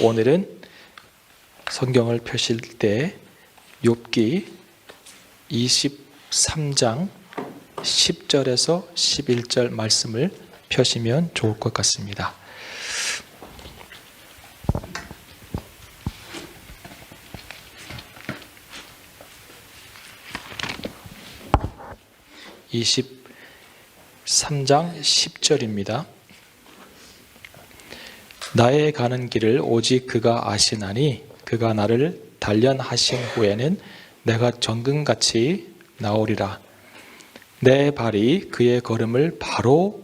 오늘은 성경을 펴실 때 욥기 23장 10절에서 11절 말씀을 펴시면 좋을 것 같습니다. (23장 10절입니다) 나의 가는 길을 오직 그가 아시나니 그가 나를 단련하신 후에는 내가 정금같이 나오리라. 내 발이 그의 걸음을 바로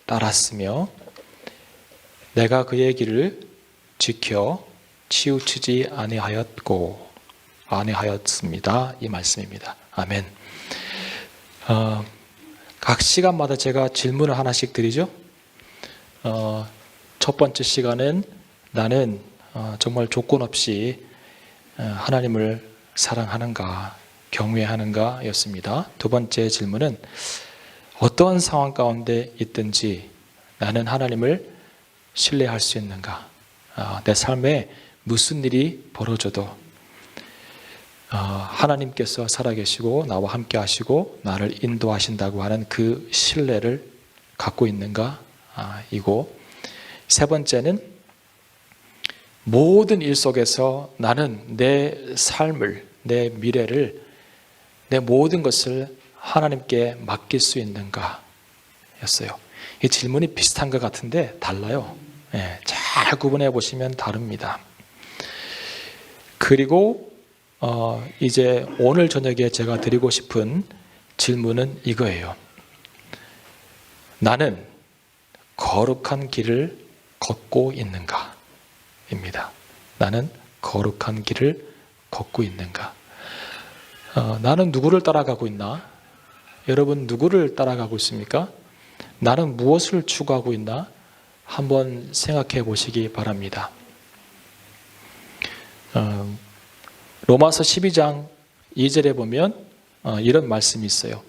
따랐으며 내가 그의 길을 지켜 치우치지 아니하였습니다. 이 말씀입니다. 아멘. 각 시간마다 제가 질문을 하나씩 드리죠. 첫 번째 시간은 나는 정말 조건 없이 하나님을 사랑하는가, 경외하는가 였습니다. 두 번째 질문은 어떠한 상황 가운데 있든지 나는 하나님을 신뢰할 수 있는가, 내 삶에 무슨 일이 벌어져도 하나님께서 살아계시고 나와 함께 하시고 나를 인도하신다고 하는 그 신뢰를 갖고 있는가 이고, 세 번째는 모든 일 속에서 나는 내 삶을, 내 미래를, 내 모든 것을 하나님께 맡길 수 있는가 였어요. 이 질문이 비슷한 것 같은데 달라요. 잘 구분해 보시면 다릅니다. 그리고 이제 오늘 저녁에 제가 드리고 싶은 질문은 이거예요. 나는 거룩한 길을 걷고 있는가? 입니다. 나는 거룩한 길을 걷고 있는가? 나는 누구를 따라가고 있나? 여러분 누구를 따라가고 있습니까? 나는 무엇을 추구하고 있나? 한번 생각해 보시기 바랍니다. 로마서 12장 2절에 보면 이런 말씀이 있어요.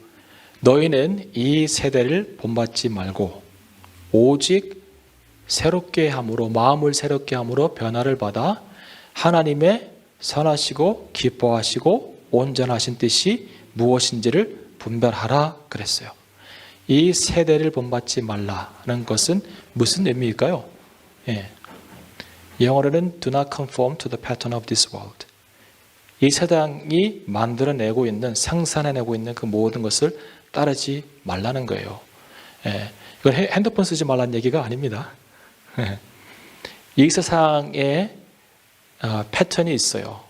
너희는 이 세대를 본받지 말고 오직 새롭게 함으로, 마음을 새롭게 함으로 변화를 받아 하나님의 선하시고 기뻐하시고 온전하신 뜻이 무엇인지를 분별하라 그랬어요. 이 세대를 본받지 말라는 것은 무슨 의미일까요? 영어로는 Do not conform to the pattern of this world. 이 세상이 만들어내고 있는, 생산해내고 있는 그 모든 것을 따르지 말라는 거예요. 이건 핸드폰 쓰지 말라는 얘기가 아닙니다. 이 세상에 패턴이 있어요.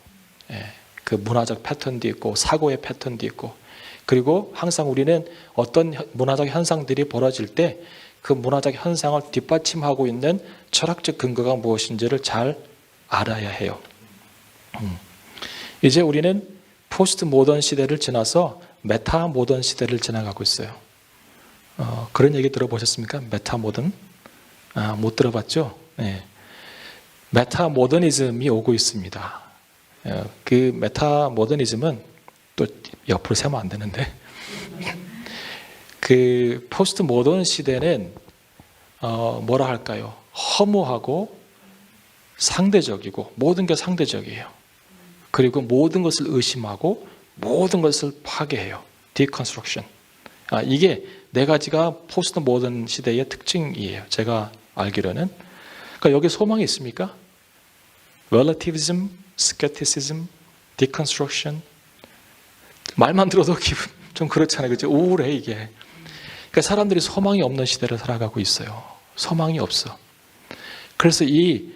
그 문화적 패턴도 있고 사고의 패턴도 있고, 그리고 항상 우리는 어떤 문화적 현상들이 벌어질 때 그 문화적 현상을 뒷받침하고 있는 철학적 근거가 무엇인지를 잘 알아야 해요. 이제 우리는 포스트 모던 시대를 지나서 메타 모던 시대를 지나가고 있어요. 그런 얘기 들어보셨습니까? 메타 모던? 못 들어봤죠? 메타 모더니즘이 오고 있습니다. 그 메타 모더니즘은 또 옆으로 세면 안 되는데 그 포스트 모던 시대는 뭐라 할까요? 허무하고 상대적이고 모든 게 상대적이에요. 그리고 모든 것을 의심하고 모든 것을 파괴해요. 디컨스트럭션. 이게 네 가지가 포스트 모던 시대의 특징이에요. 제가 알기로는. 그러니까 여기 소망이 있습니까? relativism, skepticism, deconstruction. 말만 들어도 기분 좀 그렇잖아요. 그렇죠? 우울해 이게. 그러니까 사람들이 소망이 없는 시대를 살아가고 있어요. 소망이 없어. 그래서 이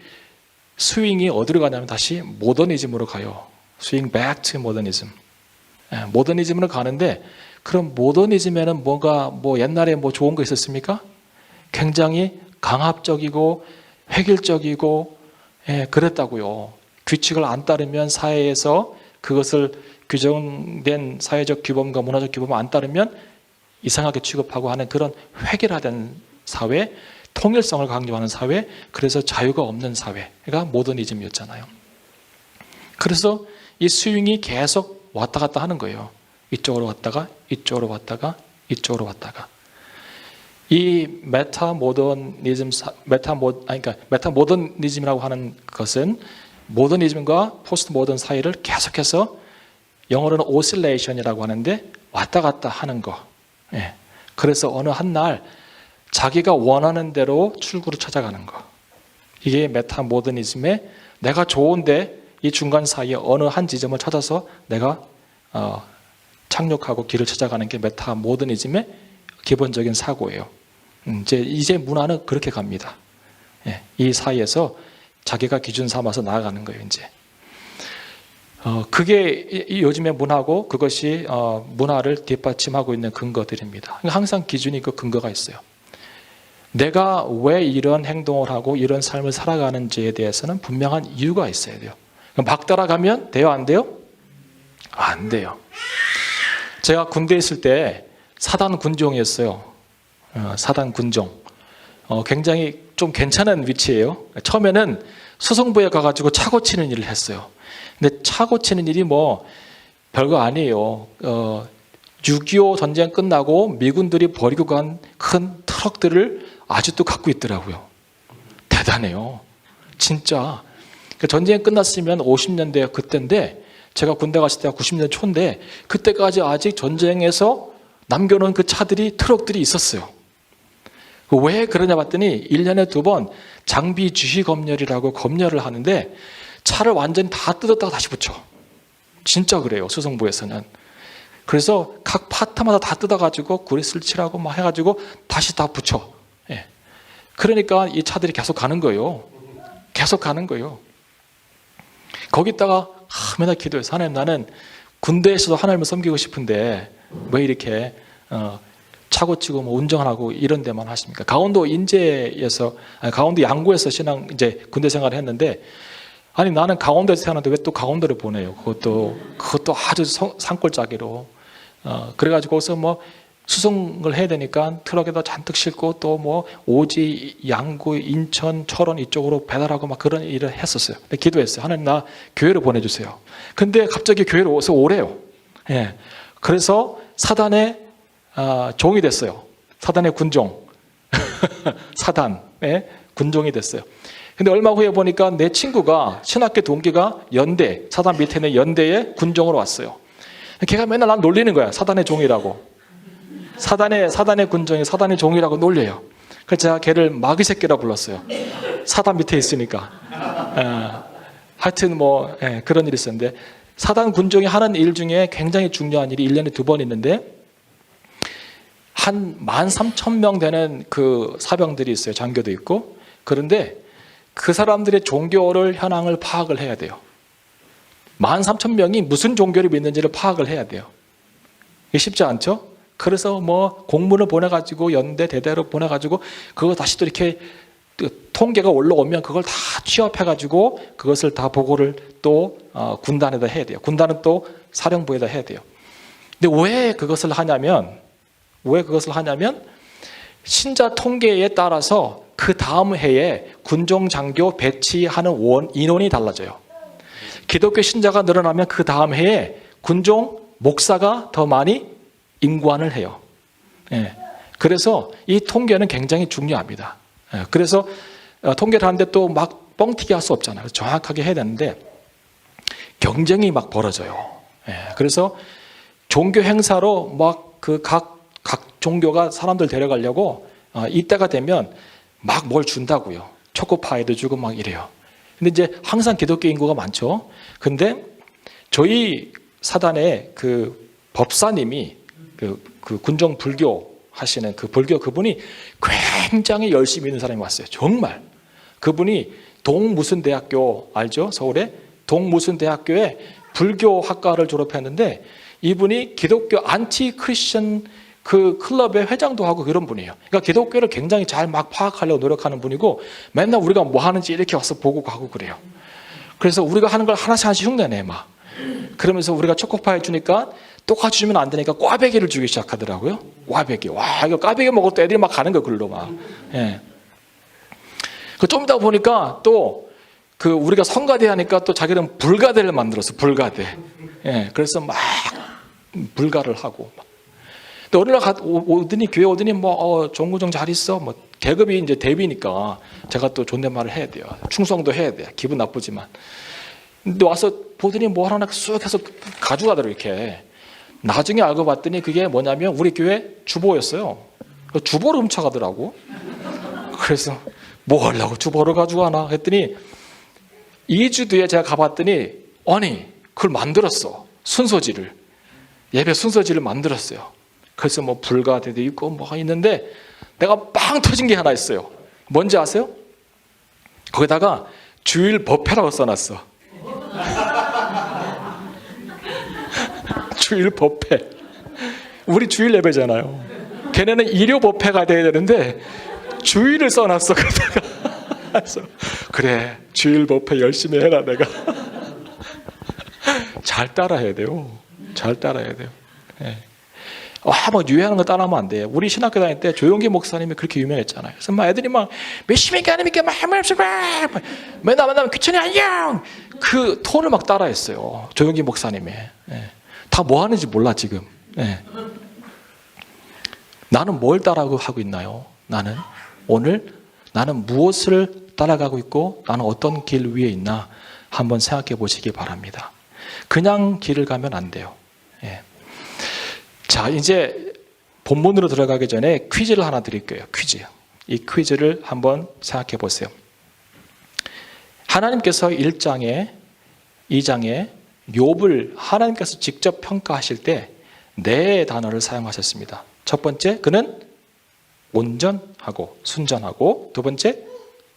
스윙이 어디로 가냐면 다시 모더니즘으로 가요. 스윙 back to modernism. 모더니즘으로 가는데, 그럼 모더니즘에는 뭐가 옛날에 좋은 거 있었습니까? 굉장히 강압적이고 획일적이고 그랬다고요. 규칙을 안 따르면 사회에서 그것을 규정된 사회적 규범과 문화적 규범을 안 따르면 이상하게 취급하고 하는 그런 획일화된 사회, 통일성을 강조하는 사회, 그래서 자유가 없는 사회가 모더니즘이었잖아요. 그래서 이 스윙이 계속 왔다 갔다 하는 거예요. 이쪽으로 왔다가 이쪽으로 왔다가 이쪽으로 왔다가. 이 메타모더니즘이라고 하는 것은 모더니즘과 포스트 모던 사이를 계속해서 영어로는 오실레이션이라고 하는데 왔다 갔다 하는 거. 예. 그래서 어느 한 날 자기가 원하는 대로 출구를 찾아가는 거. 이게 메타모더니즘의 내가 좋은데 이 중간 사이에 어느 한 지점을 찾아서 내가 착륙하고 길을 찾아가는 게 메타모더니즘의 기본적인 사고예요. 이제 문화는 그렇게 갑니다. 예. 이 사이에서 자기가 기준 삼아서 나아가는 거예요. 이제 그게 요즘의 문화고 그것이 문화를 뒷받침하고 있는 근거들입니다. 항상 기준이 그 근거가 있어요. 내가 왜 이런 행동을 하고 이런 삶을 살아가는지에 대해서는 분명한 이유가 있어야 돼요. 막 따라가면 돼요? 안 돼요? 안 돼요. 제가 군대에 있을 때 사단 군종이었어요. 사단 군종. 굉장히 좀 괜찮은 위치예요. 처음에는 수송부에 가가지고 차 고치는 일을 했어요. 근데 차 고치는 일이 뭐 별거 아니에요. 6.25 전쟁 끝나고 미군들이 버리고 간 큰 트럭들을 아직도 갖고 있더라고요. 대단해요. 진짜. 전쟁이 끝났으면 50년대 그때인데 제가 군대 갔을 때가 90년 초인데 그때까지 아직 전쟁에서 남겨놓은 그 차들이 트럭들이 있었어요. 왜 그러냐 봤더니 1년에 2번 장비 주시 검열이라고 검열을 하는데 차를 완전히 다 뜯었다가 다시 붙여. 진짜 그래요. 수송부에서는. 그래서 각 파트마다 다 뜯어가지고 그리스를 칠하고 막 해가지고 다시 다 붙여. 예. 그러니까 이 차들이 계속 가는 거예요. 계속 가는 거예요. 거기다가 맨날 기도해서 하나님 나는 군대에서도 하나님을 섬기고 싶은데 왜 이렇게 차 고치고 뭐 운전하고 이런 데만 하십니까? 강원도 인제에서 강원도 양구에서 이제 군대 생활을 했는데 아니 나는 강원도에서 태어났는데 왜 또 강원도를 보내요? 그것도 아주 산골짜기로 그래가지고 거기서 뭐 수송을 해야 되니까 트럭에다 잔뜩 싣고 또 뭐 오지, 양구, 인천, 철원 이쪽으로 배달하고 막 그런 일을 했었어요. 근데 기도했어요. 하나님 나 교회로 보내주세요. 근데 갑자기 교회로 와서 오래요. 예. 그래서 사단의 종이 됐어요. 사단의 군종. 사단의 군종이 됐어요. 근데 얼마 후에 보니까 내 친구가 신학교 동기가 연대, 사단 밑에 있는 연대의 군종으로 왔어요. 걔가 맨날 난 놀리는 거야. 사단의 종이라고. 사단의 군종이 사단의 종이라고 놀려요. 그래서 제가 걔를 마귀 새끼라 불렀어요. 사단 밑에 있으니까. 하여튼 뭐 그런 일이 있었는데 사단 군종이 하는 일 중에 굉장히 중요한 일이 1년에 2번 있는데 한 13,000명 되는 그 사병들이 있어요. 장교도 있고. 그런데 그 사람들의 종교를 현황을 파악을 해야 돼요. 13,000명이 무슨 종교를 믿는지를 파악을 해야 돼요. 이게 쉽지 않죠? 그래서 뭐 공문을 보내가지고 연대 대대로 보내가지고 그거 다시 또 이렇게 통계가 올라오면 그걸 다 취합해가지고 그것을 다 보고를 또 군단에다 해야 돼요. 군단은 또 사령부에다 해야 돼요. 근데 왜 그것을 하냐면 신자 통계에 따라서 그 다음 해에 군종 장교 배치하는 인원이 달라져요. 기독교 신자가 늘어나면 그 다음 해에 군종 목사가 더 많이 임관을 해요. 예. 그래서 이 통계는 굉장히 중요합니다. 예. 그래서 통계를 하는데 또 막 뻥튀기 할 수 없잖아요. 정확하게 해야 되는데 경쟁이 막 벌어져요. 예. 그래서 종교 행사로 막 그 각 종교가 사람들 데려가려고 이때가 되면 막 뭘 준다고요. 초코파이도 주고 막 이래요. 근데 이제 항상 기독교 인구가 많죠. 근데 저희 사단의 그 법사님이 그 군종 불교 하시는 그 불교 그분이 굉장히 열심히 있는 사람이 왔어요. 정말. 그분이 동무슨 대학교 알죠? 서울에 동무슨 대학교에 불교 학과를 졸업했는데 이분이 기독교 안티 크리스천 그 클럽의 회장도 하고 그런 분이에요. 그러니까 기독교를 굉장히 잘 막 파악하려고 노력하는 분이고 맨날 우리가 뭐 하는지 이렇게 와서 보고 가고 그래요. 그래서 우리가 하는 걸 하나씩 흉내내 막. 그러면서 우리가 초코파이 주니까 똑같이 주면 안 되니까 꽈배기를 주기 시작하더라고요. 꽈배기. 와, 이거 꽈배기 먹을 때 애들이 막 가는 거 글로 막. 예. 좀 이따 보니까 또 그 우리가 성가대 하니까 또 자기는 불가대를 만들었어. 불가대. 예. 그래서 막 불가를 하고 막. 어느 날 오더니 교회 오더니 뭐 정구정 잘 있어. 뭐 계급이 이제 대비니까 제가 또 존댓말을 해야 돼요. 충성도 해야 돼. 기분 나쁘지만. 근데 와서 보더니 뭐 하나 쑥 해서 가져가더라고요, 이렇게. 나중에 알고 봤더니 그게 뭐냐면 우리 교회 주보였어요. 주보를 훔쳐가더라고. 그래서 뭐 하려고 주보를 가져가나 했더니 2주 뒤에 제가 가봤더니 아니 그걸 만들었어. 순서지를. 예배 순서지를 만들었어요. 그래서 뭐 불가대도 있고 뭐가 있는데 내가 빵 터진 게 하나 있어요. 뭔지 아세요? 거기다가 주일 법회라고 써놨어. 주일 법회. 우리 주일 예배잖아요. 걔네는 일요 법회가 돼야 되는데 주일을 써놨어. 그래서 그래 주일 법회 열심히 해라 내가. 잘 따라해야 돼요. 잘 따라해야 돼요. 네. 뭐 유행하는 거 따라하면 안 돼요. 우리 신학교 다닐 때 조용기 목사님이 그렇게 유명했잖아요. 그래서 막 애들이 막 몇십몇 개 아닙니까? 막 맨날 만나면 귀천이 안녕. 그 톤을 막 따라했어요. 조용기 목사님이. 네. 다 뭐 하는지 몰라 지금. 네. 나는 뭘 따라하고 있나요? 나는 오늘 나는 무엇을 따라가고 있고 나는 어떤 길 위에 있나 한번 생각해 보시기 바랍니다. 그냥 길을 가면 안 돼요. 예. 자, 이제 본문으로 들어가기 전에 퀴즈를 하나 드릴게요. 퀴즈. 이 퀴즈를 한번 생각해 보세요. 하나님께서 1장에 2장에 욥을 하나님께서 직접 평가하실 때 네 단어를 사용하셨습니다. 첫 번째, 그는 온전하고 순전하고, 두 번째,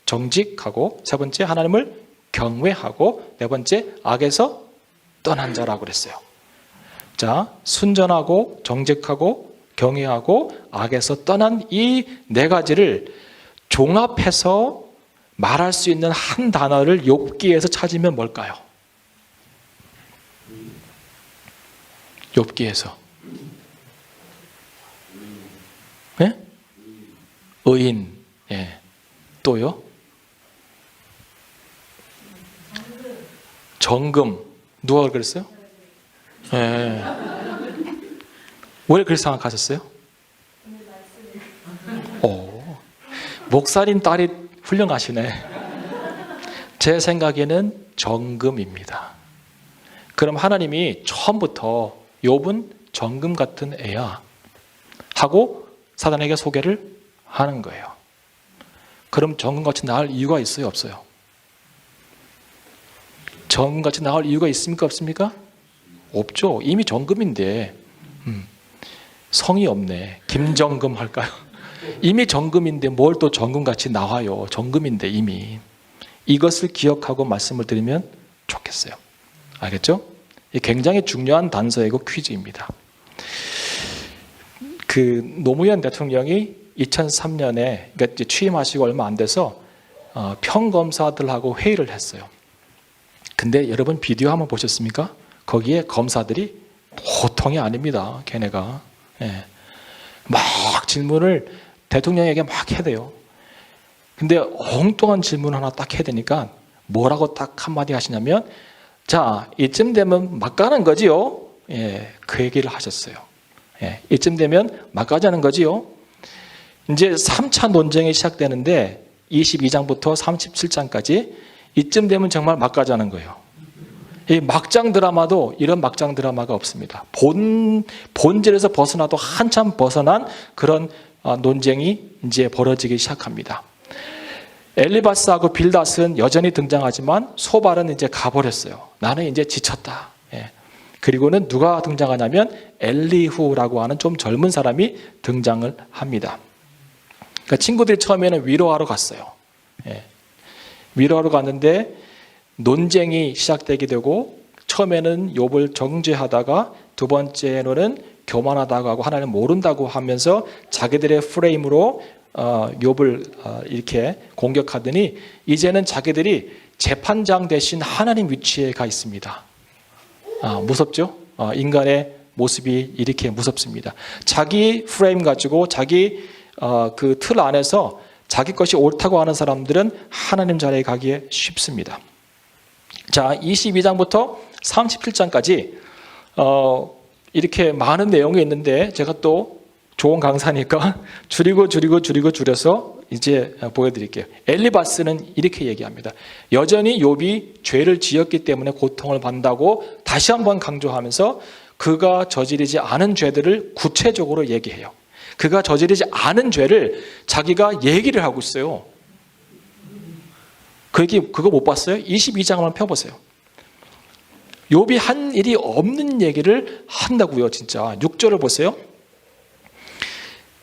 정직하고, 세 번째, 하나님을 경외하고, 네 번째, 악에서 떠난 자라고 그랬어요. 자, 순전하고 정직하고 경외하고 악에서 떠난 이 네 가지를 종합해서 말할 수 있는 한 단어를 욥기에서 찾으면 뭘까요? 욥기에서. 네? 의인. 예. 또요? 정금. 누가 그랬어요? 예. 왜 그렇게 생각하셨어요? 목사님 딸이 훌륭하시네. 제 생각에는 정금입니다. 그럼 하나님이 처음부터 욥은 정금 같은 애야 하고 사단에게 소개를 하는 거예요. 그럼 정금같이 나을 이유가 있어요? 없어요? 정금같이 나올 이유가 있습니까? 없습니까? 없죠. 이미 정금인데 성이 없네. 김정금 할까요? 이미 정금인데 뭘 또 정금같이 나와요. 정금인데 이미. 이것을 기억하고 말씀을 드리면 좋겠어요. 알겠죠? 굉장히 중요한 단서이고 퀴즈입니다. 그 노무현 대통령이 2003년에 그러니까 취임하시고 얼마 안 돼서 평검사들하고 회의를 했어요. 근데 여러분 비디오 한번 보셨습니까? 거기에 검사들이 보통이 아닙니다. 걔네가. 예. 막 질문을 대통령에게 막 해야 돼요. 근데 엉뚱한 질문 하나 딱 해야 되니까 뭐라고 딱 한마디 하시냐면 자, 이쯤 되면 막 가는 거지요? 예, 그 얘기를 하셨어요. 예, 이쯤 되면 막 가자는 거지요? 이제 3차 논쟁이 시작되는데 22장부터 37장까지 이쯤 되면 정말 막 가자는 거예요. 이 막장 드라마도 이런 막장 드라마가 없습니다. 본질에서 벗어나도 한참 벗어난 그런 논쟁이 이제 벌어지기 시작합니다. 엘리바스하고 빌닷은 여전히 등장하지만 소발은 이제 가버렸어요. 나는 이제 지쳤다. 예. 그리고는 누가 등장하냐면 엘리후라고 하는 좀 젊은 사람이 등장을 합니다. 그러니까 친구들이 처음에는 위로하러 갔어요. 예. 위로하러 갔는데 논쟁이 시작되게 되고 처음에는 욥을 정죄하다가 두 번째로는 교만하다고 하고 하나님 모른다고 하면서 자기들의 프레임으로 욥을 이렇게 공격하더니 이제는 자기들이 재판장 대신 하나님 위치에 가 있습니다. 무섭죠? 인간의 모습이 이렇게 무섭습니다. 자기 프레임 가지고 자기 그 틀 안에서 자기 것이 옳다고 하는 사람들은 하나님 자리에 가기에 쉽습니다. 자, 22장부터 37장까지 이렇게 많은 내용이 있는데 제가 또 좋은 강사니까 줄여서 이제 보여드릴게요. 엘리바스는 이렇게 얘기합니다. 여전히 욥이 죄를 지었기 때문에 고통을 받는다고 다시 한번 강조하면서 그가 저지르지 않은 죄들을 구체적으로 얘기해요. 그가 저지르지 않은 죄를 자기가 얘기를 하고 있어요. 그거 못 봤어요? 22장만 펴보세요. 욥이 한 일이 없는 얘기를 한다고요. 진짜 6절을 보세요.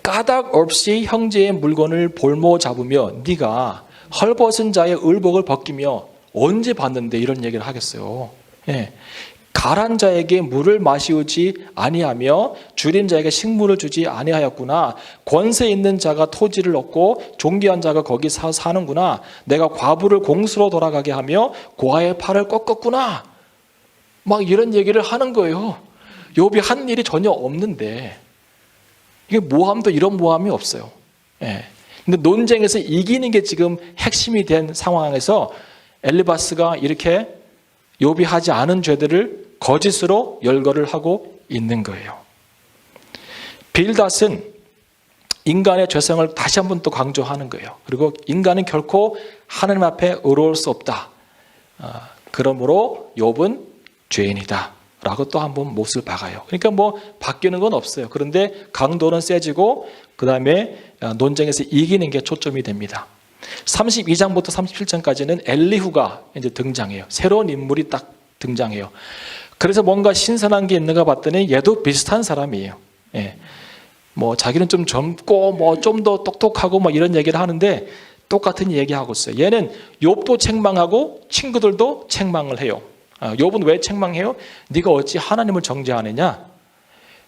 까닭 없이 형제의 물건을 볼모 잡으며 네가 헐벗은 자의 의복을 벗기며 언제 봤는데 이런 얘기를 하겠어요. 예. 가란 자에게 물을 마시우지 아니하며 줄인 자에게 식물을 주지 아니하였구나. 권세 있는 자가 토지를 얻고 존귀한 자가 거기 사는구나. 내가 과부를 공수로 돌아가게 하며 고아의 팔을 꺾었구나. 막 이런 얘기를 하는 거예요. 욥이 한 일이 전혀 없는데 이게 모함도 이런 모함이 없어요. 예. 근데 논쟁에서 이기는 게 지금 핵심이 된 상황에서 엘리바스가 이렇게 욥이 하지 않은 죄들을 거짓으로 열거를 하고 있는 거예요. 빌닷은 인간의 죄성을 다시 한번 또 강조하는 거예요. 그리고 인간은 결코 하나님 앞에 의로울 수 없다. 그러므로 욥은 죄인이다. 라고 또 한번 못을 박아요. 그러니까 뭐 바뀌는 건 없어요. 그런데 강도는 세지고 그 다음에 논쟁에서 이기는 게 초점이 됩니다. 32장부터 37장까지는 엘리후가 이제 등장해요. 새로운 인물이 딱 등장해요. 그래서 뭔가 신선한 게 있는가 봤더니 얘도 비슷한 사람이에요. 예. 뭐 자기는 좀 젊고 뭐 좀 더 똑똑하고 뭐 이런 얘기를 하는데 똑같은 얘기하고 있어요. 얘는 욥도 책망하고 친구들도 책망을 해요. 욥은 왜 책망해요? 네가 어찌 하나님을 정죄하느냐?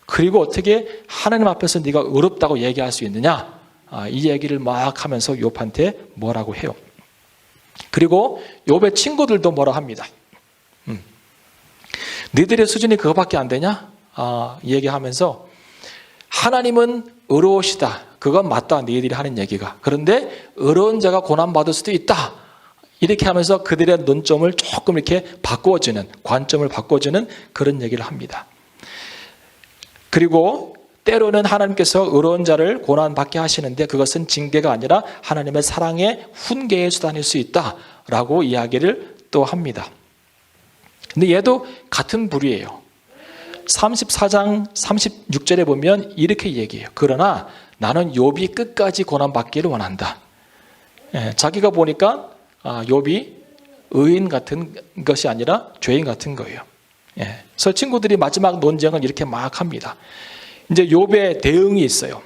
그리고 어떻게 하나님 앞에서 네가 의롭다고 얘기할 수 있느냐? 이 얘기를 막 하면서 욥한테 뭐라고 해요. 그리고 욥의 친구들도 뭐라 합니다. 너희들의 수준이 그거밖에 안 되냐? 얘기하면서 하나님은 의로우시다. 그건 맞다. 너희들이 하는 얘기가. 그런데 의로운 자가 고난받을 수도 있다. 이렇게 하면서 그들의 논점을 조금 이렇게 바꿔주는, 관점을 바꿔주는 그런 얘기를 합니다. 그리고 때로는 하나님께서 의로운 자를 고난받게 하시는데 그것은 징계가 아니라 하나님의 사랑의 훈계의 수단일 수 있다라고 이야기를 또 합니다. 근데 얘도 같은 부류예요. 34장 36절에 보면 이렇게 얘기해요. 그러나 나는 욥이 끝까지 고난받기를 원한다. 자기가 보니까 욥이 의인 같은 것이 아니라 죄인 같은 거예요. 그래서 친구들이 마지막 논쟁을 이렇게 막 합니다. 이제 욥의 대응이 있어요.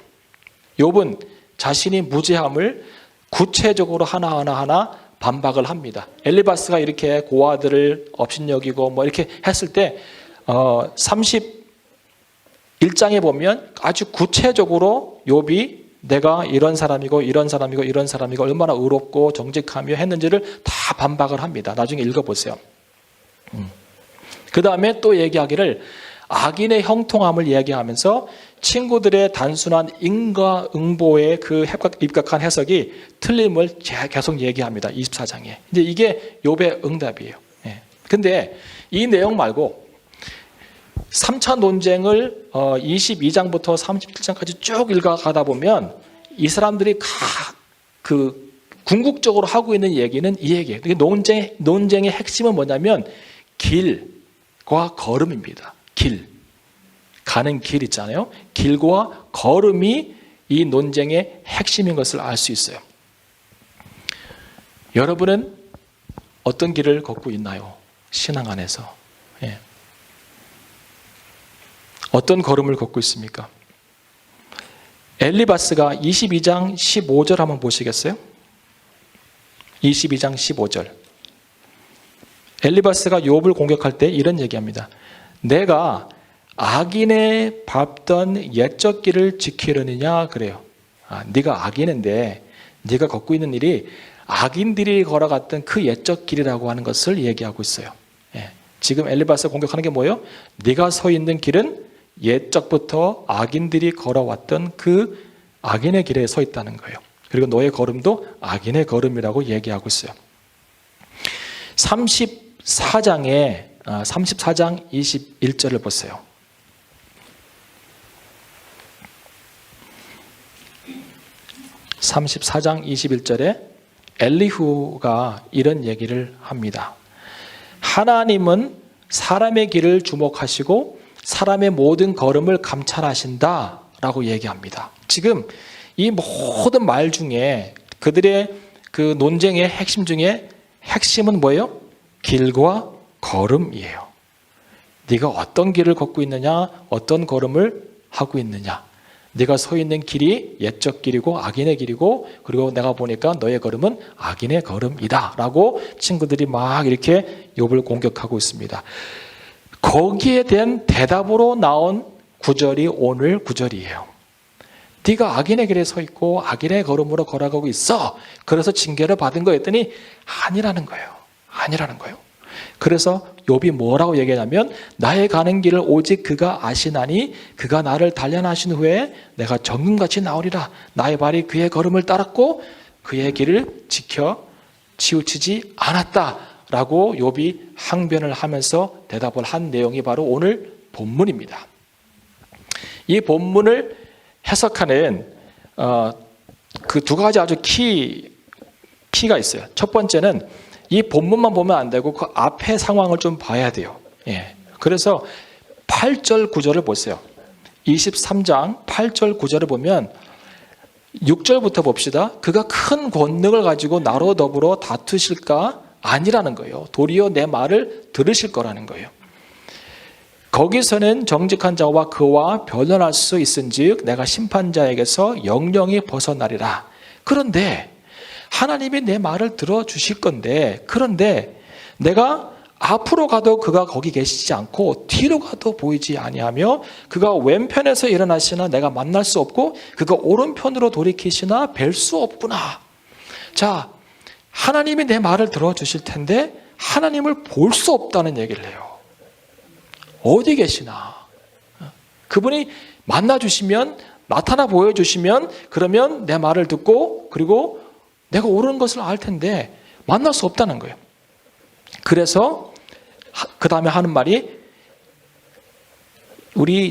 욥은 자신이 무죄함을 구체적으로 하나하나 반박을 합니다. 엘리바스가 이렇게 고아들을 업신여기고 뭐 이렇게 했을 때 31장에 보면 아주 구체적으로 욥이 내가 이런 사람이고 이런 사람이고 이런 사람이고 얼마나 의롭고 정직하며 했는지를 다 반박을 합니다. 나중에 읽어보세요. 그 다음에 또 얘기하기를 악인의 형통함을 이야기하면서 친구들의 단순한 인과응보의 그 입각한 해석이 틀림을 계속 얘기합니다. 24장에. 이제 이게 욥의 응답이에요. 근데 이 내용 말고 3차 논쟁을 22장부터 37장까지 쭉 읽어가다 보면 이 사람들이 그 궁극적으로 하고 있는 얘기는 이 얘기예요. 논쟁의 핵심은 뭐냐면 길과 걸음입니다. 길. 가는 길 있잖아요. 길과 걸음이 이 논쟁의 핵심인 것을 알 수 있어요. 여러분은 어떤 길을 걷고 있나요? 신앙 안에서. 어떤 걸음을 걷고 있습니까? 엘리바스가 22장 15절 한번 보시겠어요? 22장 15절. 엘리바스가 욥을 공격할 때 이런 얘기합니다. 내가 악인의 밟던 옛적 길을 지키려느냐 그래요. 네가 악인인데 네가 걷고 있는 일이 악인들이 걸어갔던 그 옛적 길이라고 하는 것을 얘기하고 있어요. 지금 엘리바스가 공격하는 게 뭐예요? 네가 서 있는 길은 옛적부터 악인들이 걸어왔던 그 악인의 길에 서 있다는 거예요. 그리고 너의 걸음도 악인의 걸음이라고 얘기하고 있어요. 34장 21절을 보세요. 34장 21절에 엘리후가 이런 얘기를 합니다. 하나님은 사람의 길을 주목하시고 사람의 모든 걸음을 감찰하신다 라고 얘기합니다. 지금 이 모든 말 중에 그들의 그 논쟁의 핵심 중에 핵심은 뭐예요? 길과 걸음이에요. 네가 어떤 길을 걷고 있느냐, 어떤 걸음을 하고 있느냐. 네가 서 있는 길이 옛적 길이고 악인의 길이고, 그리고 내가 보니까 너의 걸음은 악인의 걸음이다 라고 친구들이 막 이렇게 욥을 공격하고 있습니다. 거기에 대한 대답으로 나온 구절이 오늘 구절이에요. 네가 악인의 길에 서 있고 악인의 걸음으로 걸어가고 있어. 그래서 징계를 받은 거였더니 아니라는 거예요. 아니라는 거예요. 그래서 욥이 뭐라고 얘기하냐면 나의 가는 길을 오직 그가 아시나니 그가 나를 단련하신 후에 내가 정금같이 나오리라. 나의 발이 그의 걸음을 따랐고 그의 길을 지켜 치우치지 않았다 라고 욥이 항변을 하면서 대답을 한 내용이 바로 오늘 본문입니다. 이 본문을 해석하는 그 두 가지 아주 키가 있어요. 첫 번째는 이 본문만 보면 안 되고 그 앞의 상황을 좀 봐야 돼요. 예. 그래서 8절 9절을 보세요. 23장 8절 9절을 보면 6절부터 봅시다. 그가 큰 권능을 가지고 나로 더불어 다투실까? 아니라는 거예요. 도리어 내 말을 들으실 거라는 거예요. 거기서는 정직한 자와 그와 변론할 수 있은즉 내가 심판자에게서 영영이 벗어나리라. 그런데 하나님이 내 말을 들어주실 건데, 그런데 내가 앞으로 가도 그가 거기 계시지 않고 뒤로 가도 보이지 아니하며 그가 왼편에서 일어나시나 내가 만날 수 없고 그가 오른편으로 돌이키시나 뵐 수 없구나. 자, 하나님이 내 말을 들어주실 텐데 하나님을 볼 수 없다는 얘기를 해요. 어디 계시나? 그분이 만나주시면, 나타나 보여주시면 그러면 내 말을 듣고 그리고 내가 옳은 것을 알 텐데 만날 수 없다는 거예요. 그래서 그 다음에 하는 말이,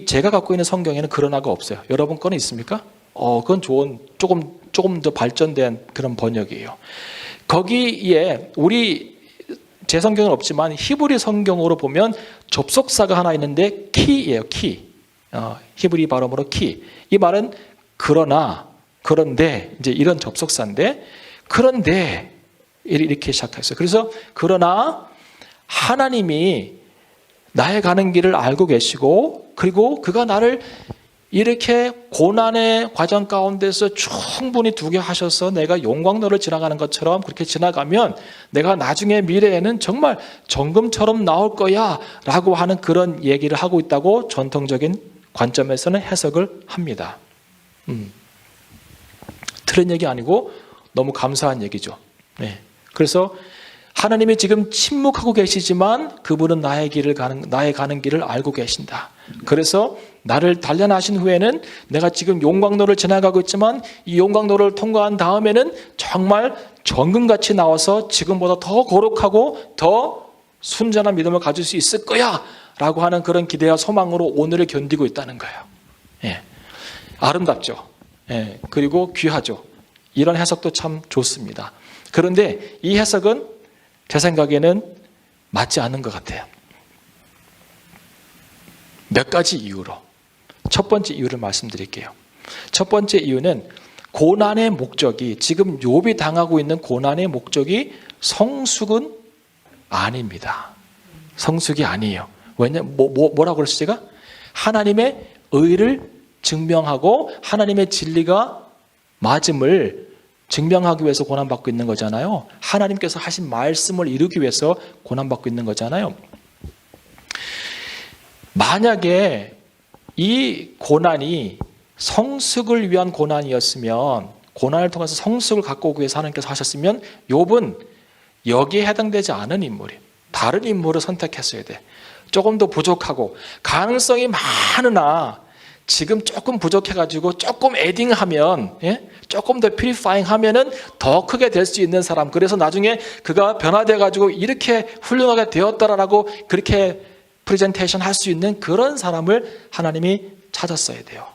제가 갖고 있는 성경에는 그러나가 없어요. 여러분 거는 있습니까? 그건 좋은, 조금 더 발전된 그런 번역이에요. 거기에 제 성경은 없지만 히브리 성경으로 보면 접속사가 하나 있는데 키예요. 키. 히브리 발음으로 키. 이 말은 그러나, 그런데 이제 이런 접속사인데, 그런데 이렇게 시작했어요. 그래서 그러나 하나님이 나의 가는 길을 알고 계시고 그리고 그가 나를 이렇게 고난의 과정 가운데서 충분히 두게 하셔서 내가 용광로를 지나가는 것처럼 그렇게 지나가면 내가 나중에 미래에는 정말 정금처럼 나올 거야 라고 하는 그런 얘기를 하고 있다고 전통적인 관점에서는 해석을 합니다. 틀린 얘기 아니고 너무 감사한 얘기죠. 네. 그래서 하나님이 지금 침묵하고 계시지만 그분은 나의 가는 길을 알고 계신다. 그래서 나를 단련하신 후에는 내가 지금 용광로를 지나가고 있지만 이 용광로를 통과한 다음에는 정말 정금같이 나와서 지금보다 더 거룩하고 더 순전한 믿음을 가질 수 있을 거야 라고 하는 그런 기대와 소망으로 오늘을 견디고 있다는 거예요. 예. 아름답죠. 예. 그리고 귀하죠. 이런 해석도 참 좋습니다. 그런데 이 해석은 제 생각에는 맞지 않는 것 같아요. 몇 가지 이유로. 첫 번째 이유를 말씀드릴게요. 첫 번째 이유는 고난의 목적이, 지금 욥이 당하고 있는 고난의 목적이 성숙은 아닙니다. 성숙이 아니에요. 뭐라고 그랬어요 제가? 하나님의 의를 증명하고 하나님의 진리가 맞음을 증명하기 위해서 고난받고 있는 거잖아요. 하나님께서 하신 말씀을 이루기 위해서 고난받고 있는 거잖아요. 만약에 이 고난이 성숙을 위한 고난이었으면, 고난을 통해서 성숙을 갖고 오기 위해서 하나님께서 하셨으면 욥은 여기에 해당되지 않은 인물이에요. 다른 인물을 선택했어야 돼. 조금 더 부족하고 가능성이 많으나 지금 조금 부족해가지고 조금 에딩하면, 조금 더 퓨리파잉 하면은 더 크게 될 수 있는 사람. 그래서 나중에 그가 변화돼가지고 이렇게 훌륭하게 되었다라고 그렇게 프레젠테이션 할 수 있는 그런 사람을 하나님이 찾았어야 돼요.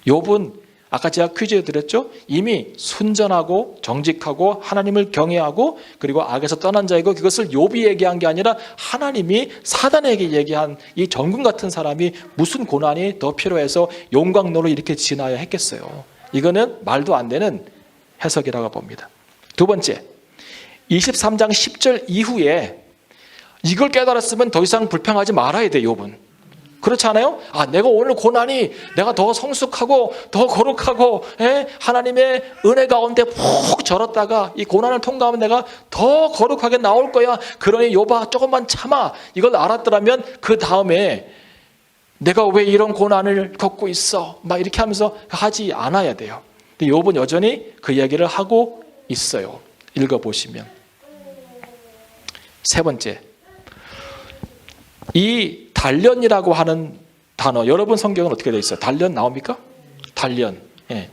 욥은 아까 제가 퀴즈 드렸죠? 이미 순전하고 정직하고 하나님을 경외하고 그리고 악에서 떠난 자이고, 그것을 욥이 얘기한 게 아니라 하나님이 사단에게 얘기한 이 정금 같은 사람이 무슨 고난이 더 필요해서 용광로를 이렇게 지나야 했겠어요. 이거는 말도 안 되는 해석이라고 봅니다. 두 번째, 23장 10절 이후에 이걸 깨달았으면 더 이상 불평하지 말아야 돼, 욥은. 그렇지 않아요? 내가 오늘 고난이 내가 더 성숙하고 더 거룩하고 하나님의 은혜 가운데 푹 절었다가 이 고난을 통과하면 내가 더 거룩하게 나올 거야. 그러니 욥아 조금만 참아. 이걸 알았더라면 그 다음에 내가 왜 이런 고난을 겪고 있어? 막 이렇게 하면서 하지 않아야 돼요. 근데 욥은 여전히 그 이야기를 하고 있어요. 읽어보시면. 세 번째, 이 단련이라고 하는 단어, 여러분 성경은 어떻게 되어 있어요? 단련 나옵니까? 단련.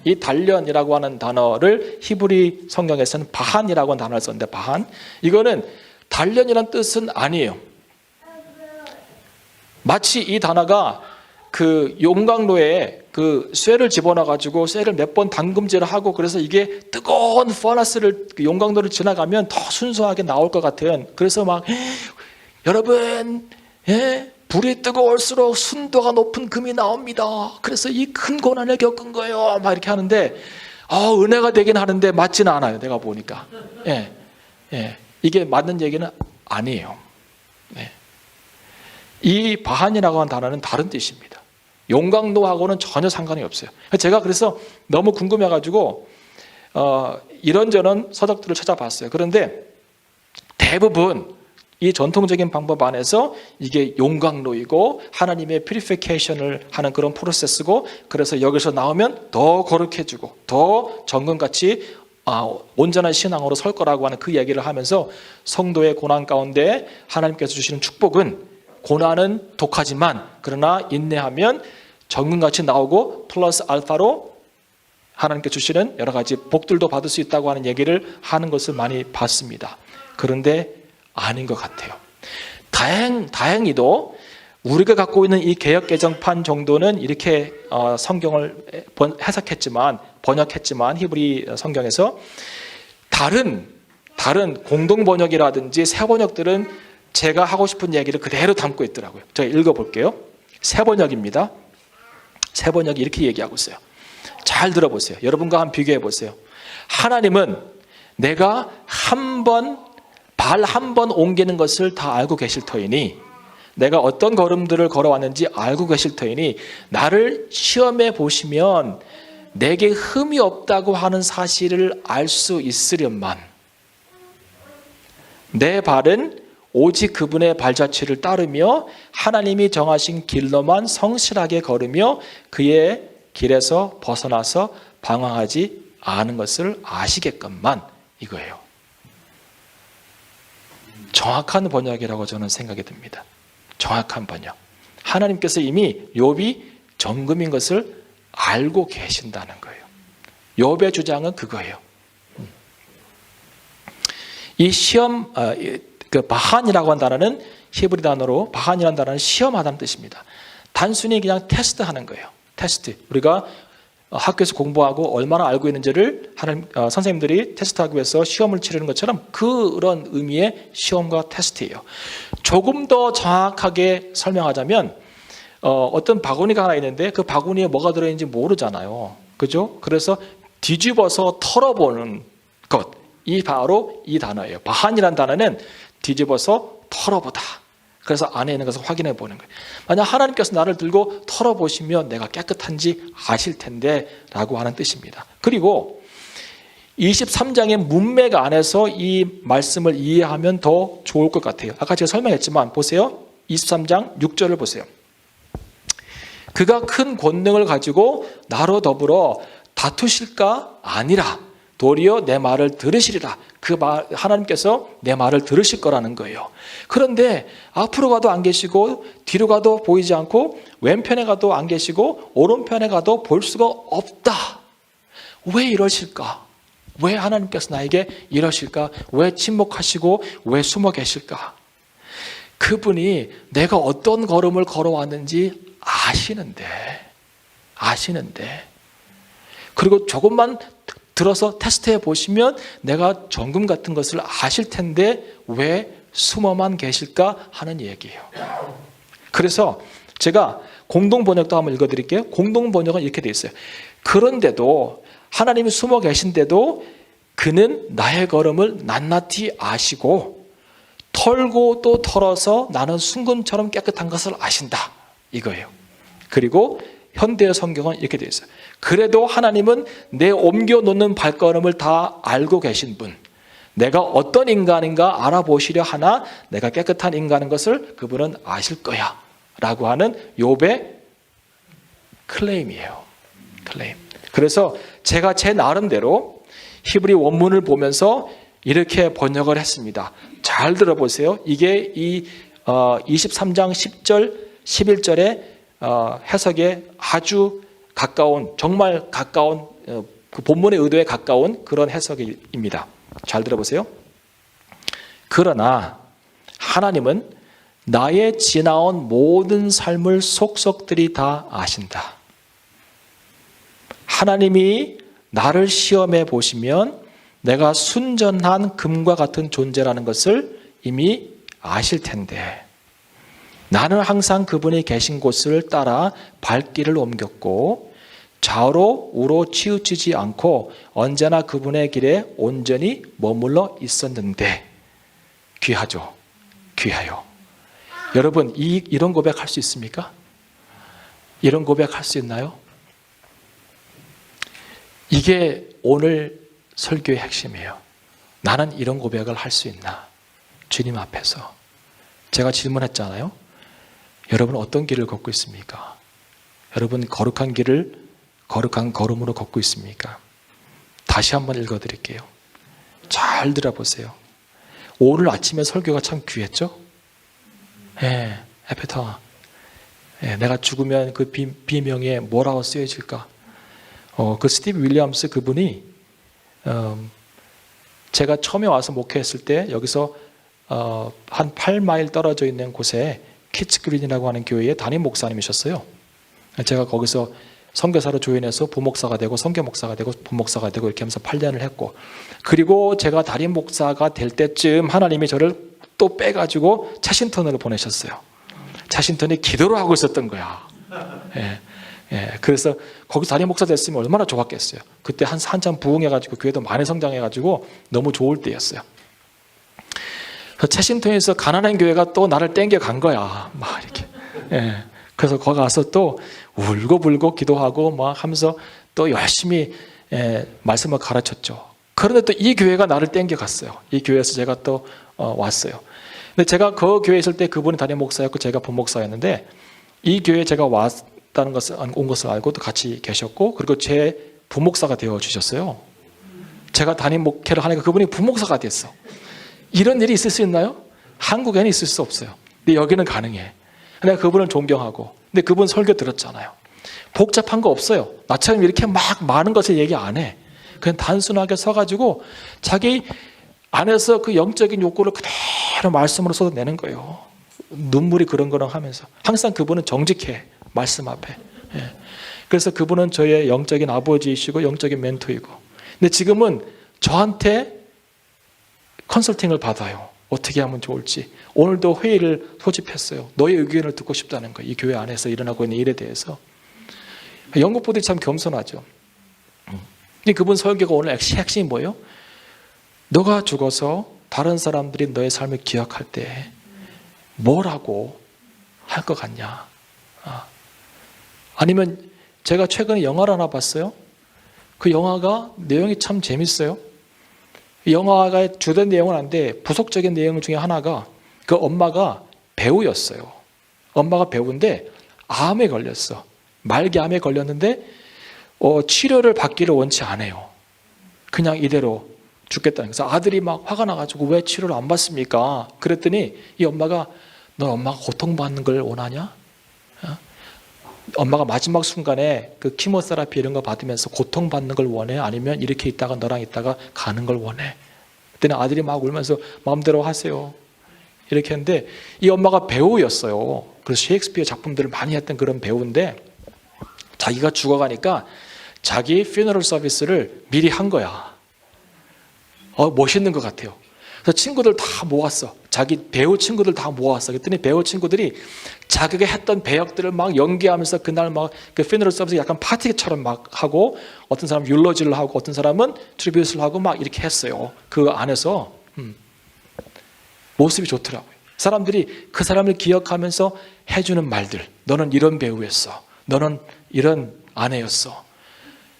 이 단련이라고 하는 단어를 히브리 성경에서는 바한이라고 하는 단어를 썼는데, 바한. 이거는 단련이라는 뜻은 아니에요. 마치 이 단어가 그 용광로에 그 쇠를 집어넣어가지고 쇠를 몇 번 담금질을 하고, 그래서 이게 뜨거운 퍼너스를, 용광로를 지나가면 더 순수하게 나올 것 같은, 그래서 막 여러분 불이 뜨거울수록 순도가 높은 금이 나옵니다. 그래서 이 큰 고난을 겪은 거예요. 막 이렇게 하는데 은혜가 되긴 하는데 맞지는 않아요. 내가 보니까 이게 맞는 얘기는 아니에요. 이 바한이라고 하는 단어는 다른 뜻입니다. 용광로하고는 전혀 상관이 없어요. 제가 그래서 너무 궁금해가지고 이런저런 서적들을 찾아봤어요. 그런데 대부분 이 전통적인 방법 안에서 이게 용광로이고 하나님의 퓨리피케이션을 하는 그런 프로세스고, 그래서 여기서 나오면 더 거룩해지고 더 정금같이 온전한 신앙으로 설 거라고 하는 그 얘기를 하면서, 성도의 고난 가운데 하나님께서 주시는 축복은 고난은 독하지만 그러나 인내하면 정금같이 나오고 플러스 알파로 하나님께 주시는 여러 가지 복들도 받을 수 있다고 하는 얘기를 하는 것을 많이 봤습니다. 그런데 아닌 것 같아요. 다행히도 우리가 갖고 있는 이 개역 개정판 정도는 이렇게 성경을 번역했지만 히브리 성경에서 다른 공동 번역이라든지 새 번역들은 제가 하고 싶은 얘기를 그대로 담고 있더라고요. 제가 읽어볼게요. 새 번역입니다. 새 번역이 이렇게 얘기하고 있어요. 잘 들어보세요. 여러분과 한번 비교해 보세요. 하나님은 내가 발 한 번 옮기는 것을 다 알고 계실 터이니, 내가 어떤 걸음들을 걸어왔는지 알고 계실 터이니, 나를 시험해 보시면 내게 흠이 없다고 하는 사실을 알 수 있으련만, 내 발은 오직 그분의 발자취를 따르며 하나님이 정하신 길로만 성실하게 걸으며 그의 길에서 벗어나서 방황하지 않은 것을 아시겠건만, 이거예요. 정확한 번역이라고 저는 생각이 듭니다. 정확한 번역. 하나님께서 이미 욥이 정금인 것을 알고 계신다는 거예요. 욥의 주장은 그거예요. 이 시험, 그 바한이라고 한 단어는 히브리 단어로, 바한이라는 단어는 시험하다는 뜻입니다. 단순히 그냥 테스트하는 거예요. 테스트. 우리가 학교에서 공부하고 얼마나 알고 있는지를 선생님들이 테스트하기 위해서 시험을 치르는 것처럼 그런 의미의 시험과 테스트예요. 조금 더 정확하게 설명하자면 어떤 바구니가 하나 있는데 그 바구니에 뭐가 들어있는지 모르잖아요. 그죠? 그래서 뒤집어서 털어보는 것, 이 바로 이 단어예요. 바한이라는 단어는 뒤집어서 털어보다. 그래서 안에 있는 것을 확인해 보는 거예요. 만약 하나님께서 나를 들고 털어보시면 내가 깨끗한지 아실 텐데 라고 하는 뜻입니다. 그리고 23장의 문맥 안에서 이 말씀을 이해하면 더 좋을 것 같아요. 아까 제가 설명했지만 보세요. 23장 6절을 보세요. 그가 큰 권능을 가지고 나로 더불어 다투실까? 아니라 도리어 내 말을 들으시리라. 하나님께서 내 말을 들으실 거라는 거예요. 그런데 앞으로 가도 안 계시고 뒤로 가도 보이지 않고 왼편에 가도 안 계시고 오른편에 가도 볼 수가 없다. 왜 이러실까? 왜 하나님께서 나에게 이러실까? 왜 침묵하시고 왜 숨어 계실까? 그분이 내가 어떤 걸음을 걸어왔는지 아시는데 그리고 조금만 들어서 테스트해 보시면 내가 정금 같은 것을 아실 텐데 왜 숨어만 계실까 하는 얘기예요. 그래서 제가 공동번역도 한번 읽어드릴게요. 공동번역은 이렇게 돼 있어요. 그런데도 하나님이 숨어 계신데도 그는 나의 걸음을 낱낱이 아시고 털고 또 털어서 나는 순금처럼 깨끗한 것을 아신다. 이거예요. 그리고 현대 성경은 이렇게 되어 있어요. 그래도 하나님은 내 옮겨놓는 발걸음을 다 알고 계신 분. 내가 어떤 인간인가 알아보시려 하나 내가 깨끗한 인간인 것을 그분은 아실 거야. 라고 하는 욥의 클레임이에요. 클레임. 그래서 제가 제 나름대로 히브리 원문을 보면서 이렇게 번역을 했습니다. 잘 들어보세요. 이게 이 23장 10절, 11절의 해석에 아주 가까운, 정말 가까운, 그 본문의 의도에 가까운 그런 해석입니다. 잘 들어보세요. 그러나 하나님은 나의 지나온 모든 삶을 속속들이 다 아신다. 하나님이 나를 시험해 보시면 내가 순전한 금과 같은 존재라는 것을 이미 아실 텐데 나는 항상 그분이 계신 곳을 따라 발길을 옮겼고 좌우로 우로 치우치지 않고 언제나 그분의 길에 온전히 머물러 있었는데 귀하죠. 귀해요. 여러분 이런 고백할 수 있습니까? 이런 고백할 수 있나요? 이게 오늘 설교의 핵심이에요. 나는 이런 고백을 할 수 있나? 주님 앞에서. 제가 질문했잖아요. 여러분 어떤 길을 걷고 있습니까? 여러분 거룩한 길을 거룩한 걸음으로 걷고 있습니까? 다시 한번 읽어드릴게요. 잘 들어보세요. 오늘 아침에 설교가 참 귀했죠? 예, 에페타. 예, 내가 죽으면 그 비명에 뭐라고 쓰여질까? 그 스티브 윌리엄스 그분이 제가 처음에 와서 목회했을 때 여기서 한 8마일 떨어져 있는 곳에 키츠그린이라고 하는 교회의 담임 목사님이셨어요. 제가 거기서 선교사로 조인해서 부목사가 되고 선교목사가 되고 부목사가 되고 이렇게 하면서 8년을 했고 그리고 제가 담임 목사가 될 때쯤 하나님이 저를 또 빼가지고 차신턴으로 보내셨어요. 차신턴이 기도를 하고 있었던 거야. 예. 예, 그래서 거기서 담임 목사 됐으면 얼마나 좋았겠어요. 그때 한참 부흥해가지고 교회도 많이 성장해가지고 너무 좋을 때였어요. 그래서 채신통에서 가난한 교회가 또 나를 땡겨간 거야. 막 이렇게. 예, 그래서 거기 가서 또 울고불고 기도하고 막 하면서 또 열심히 말씀을 가르쳤죠. 그런데 또 이 교회가 나를 땡겨갔어요. 이 교회에서 제가 또 왔어요. 근데 제가 그 교회에 있을 때 그분이 담임 목사였고 제가 부목사였는데 이 교회에 제가 온 것을 알고 또 같이 계셨고 그리고 제 부목사가 되어주셨어요. 제가 담임 목회를 하니까 그분이 부목사가 됐어. 이런 일이 있을 수 있나요? 한국에는 있을 수 없어요. 근데 여기는 가능해. 내가 그분을 존경하고 근데 그분 설교 들었잖아요. 복잡한 거 없어요. 나처럼 이렇게 막 많은 것을 얘기 안 해. 그냥 단순하게 서가지고 자기 안에서 그 영적인 욕구를 그대로 말씀으로 쏟아내는 거예요. 눈물이 그렁그렁 하면서 항상 그분은 정직해. 말씀 앞에. 예. 그래서 그분은 저의 영적인 아버지이시고 영적인 멘토이고 근데 지금은 저한테 컨설팅을 받아요. 어떻게 하면 좋을지. 오늘도 회의를 소집했어요. 너의 의견을 듣고 싶다는 거예요. 이 교회 안에서 일어나고 있는 일에 대해서. 영국 분들이 참 겸손하죠. 근데 그분 설교가 오늘 핵심이 뭐예요? 너가 죽어서 다른 사람들이 너의 삶을 기억할 때 뭐라고 할 것 같냐? 아니면 제가 최근에 영화를 하나 봤어요. 그 영화가 내용이 참 재밌어요. 영화가 주된 내용은 아닌데 부속적인 내용 중에 하나가 그 엄마가 배우였어요. 엄마가 배우인데 암에 걸렸어. 말기 암에 걸렸는데 치료를 받기를 원치 않아요. 그냥 이대로 죽겠다는 거예요. 그래서 아들이 막 화가 나가지고 왜 치료를 안 받습니까? 그랬더니 이 엄마가 넌 엄마가 고통받는 걸 원하냐? 엄마가 마지막 순간에 그 키모세라피 이런 거 받으면서 고통받는 걸 원해? 아니면 이렇게 있다가 너랑 있다가 가는 걸 원해? 그때는 아들이 막 울면서 마음대로 하세요. 이렇게 했는데 이 엄마가 배우였어요. 그래서 셰익스피어 작품들을 많이 했던 그런 배우인데 자기가 죽어가니까 자기 피너럴 서비스를 미리 한 거야. 멋있는 것 같아요. 그래서 친구들 다 모았어. 자기 배우 친구들 다 모았어. 그랬더니 배우 친구들이 자기가 했던 배역들을 막 연기하면서 그날 막 그 피너럴 서비스 약간 파티처럼 막 하고, 어떤 사람은 율로지를 하고 어떤 사람은 트리뷰트를 하고 막 이렇게 했어요. 그 안에서 모습이 좋더라고요. 사람들이 그 사람을 기억하면서 해주는 말들. 너는 이런 배우였어. 너는 이런 아내였어.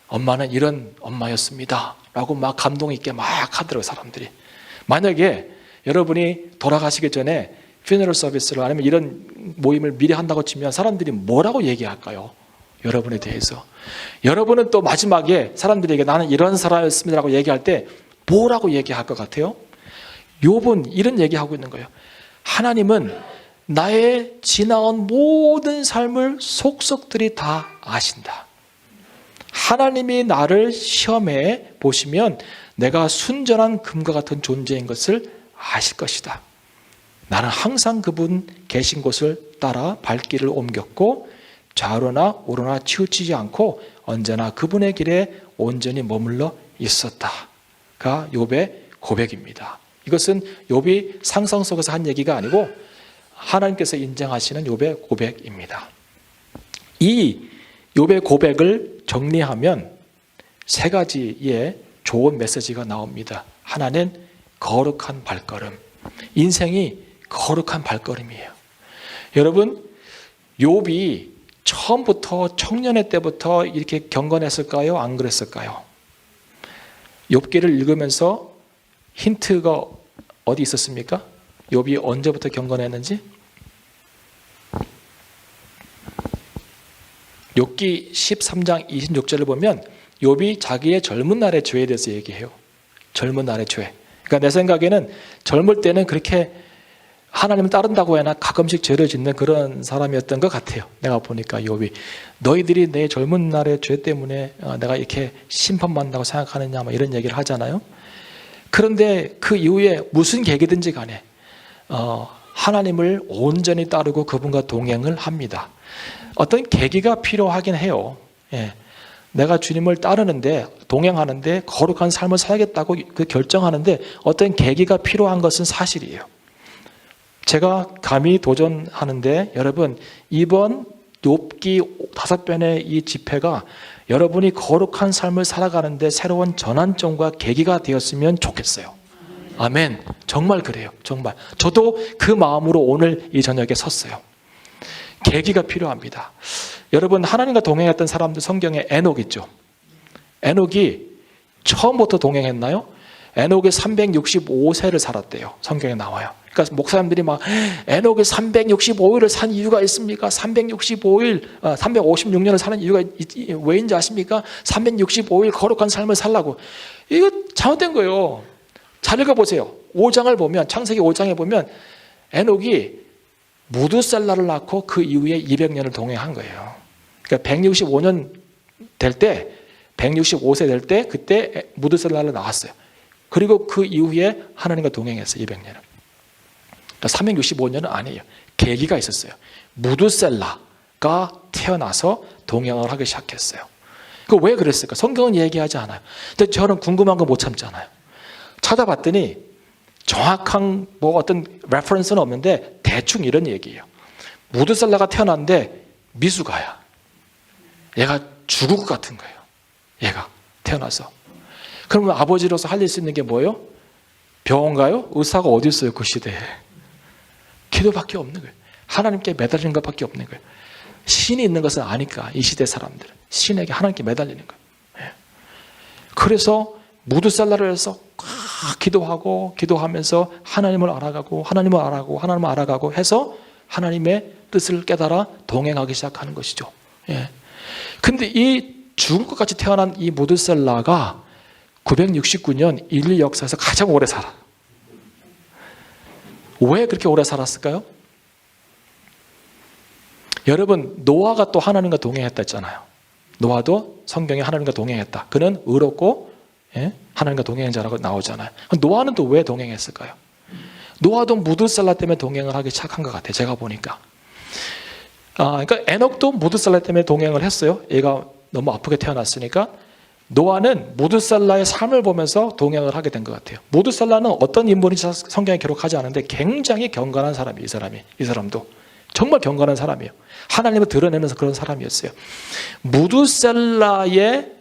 엄마는 이런 엄마였습니다. 라고 막 감동 있게 막 하더라고요, 사람들이. 만약에 여러분이 돌아가시기 전에 피너럴 서비스를 아니면 이런 모임을 미리 한다고 치면 사람들이 뭐라고 얘기할까요? 여러분에 대해서. 여러분은 또 마지막에 사람들에게 나는 이런 사람이었습니다 라고 얘기할 때 뭐라고 얘기할 것 같아요? 욥은 이런 얘기하고 있는 거예요. 하나님은 나의 지나온 모든 삶을 속속들이 다 아신다. 하나님이 나를 시험해 보시면 내가 순전한 금과 같은 존재인 것을 아실 것이다. 나는 항상 그분 계신 곳을 따라 발길을 옮겼고 좌우로나 우로나 치우치지 않고 언제나 그분의 길에 온전히 머물러 있었다가 욥의 고백입니다. 이것은 욥이 상상 속에서 한 얘기가 아니고 하나님께서 인정하시는 욥의 고백입니다. 이 욥의 고백을 정리하면 세 가지의 좋은 메시지가 나옵니다. 하나는 거룩한 발걸음. 인생이 거룩한 발걸음이에요. 여러분, 욥이 처음부터 청년의 때부터 이렇게 경건했을까요? 안 그랬을까요? 욥기를 읽으면서 힌트가 어디 있었습니까? 욥이 언제부터 경건했는지? 욥기 13장 26절을 보면 욥이 자기의 젊은 날의 죄에 대해서 얘기해요. 젊은 날의 죄. 그러니까 내 생각에는 젊을 때는 그렇게 하나님을 따른다고 해나 가끔씩 죄를 짓는 그런 사람이었던 것 같아요. 내가 보니까 욥이 너희들이 내 젊은 날의 죄 때문에 내가 이렇게 심판받는다고 생각하느냐 뭐 이런 얘기를 하잖아요. 그런데 그 이후에 무슨 계기든지 간에 하나님을 온전히 따르고 그분과 동행을 합니다. 어떤 계기가 필요하긴 해요. 예. 내가 주님을 따르는데 동행하는데 거룩한 삶을 살겠다고 그 결정하는데 어떤 계기가 필요한 것은 사실이에요. 제가 감히 도전하는데 여러분 이번 욥기 5편의 이 집회가 여러분이 거룩한 삶을 살아가는데 새로운 전환점과 계기가 되었으면 좋겠어요. 아멘. 정말 그래요. 정말. 저도 그 마음으로 오늘 이 저녁에 섰어요. 계기가 필요합니다. 여러분 하나님과 동행했던 사람들 성경에 에녹 있죠. 에녹이 처음부터 동행했나요? 에녹이 365세를 살았대요. 성경에 나와요. 그러니까 목사님들이 막 에녹이 365일을 산 이유가 있습니까? 356년을 사는 이유가 왜인지 아십니까? 365일 거룩한 삶을 살라고. 이거 잘못된 거예요. 잘 읽어보세요. 5장을 보면 창세기 5장에 보면 에녹이 무두셀라를 낳고 그 이후에 200년을 동행한 거예요. 그러니까 165년 될 때 165세 될 때 그때 무두셀라를 낳았어요. 그리고 그 이후에 하나님과 동행했어요. 200년을. 그러니까 365년은 아니에요. 계기가 있었어요. 무두셀라가 태어나서 동행을 하기 시작했어요. 그 왜 그랬을까? 성경은 얘기하지 않아요. 근데 저는 궁금한 거 못 참잖아요. 찾아봤더니 정확한 뭐 어떤 레퍼런스는 없는데 대충 이런 얘기예요. 무두셀라가 태어났는데 미숙아야. 얘가 죽을 것 같은 거예요. 얘가 태어나서. 그러면 아버지로서 할 수 있는 게 뭐예요? 병원 가요? 의사가 어디 있어요? 그 시대에. 기도밖에 없는 거예요. 하나님께 매달리는 것밖에 없는 거예요. 신이 있는 것은 아니까 이 시대 사람들은. 신에게 하나님께 매달리는 거예요. 그래서 무두셀라를 해서 기도하면서 하나님을 알아가고 해서 하나님의 뜻을 깨달아 동행하기 시작하는 것이죠. 근데 이 죽을 것 같이 태어난 이 무두셀라가 969년 인류 역사에서 가장 오래 살아. 왜 그렇게 오래 살았을까요? 여러분 노아가 또 하나님과 동행했다 했잖아요. 노아도 성경에 하나님과 동행했다. 그는 의롭고 하나님과 동행한 자라고 나오잖아요. 노아는 또 왜 동행했을까요? 노아도 무두셀라 때문에 동행을 하기 시작한 것 같아요. 제가 보니까. 그러니까 에녹도 무두셀라 때문에 동행을 했어요. 얘가 너무 아프게 태어났으니까 노아는 무드살라의 삶을 보면서 동행을 하게 된 것 같아요. 무드살라는 어떤 인물인지 성경에 기록하지 않은데 굉장히 경건한 사람이에요. 이 사람도 정말 경건한 사람이에요. 하나님을 드러내는 그런 사람이었어요. 무드살라의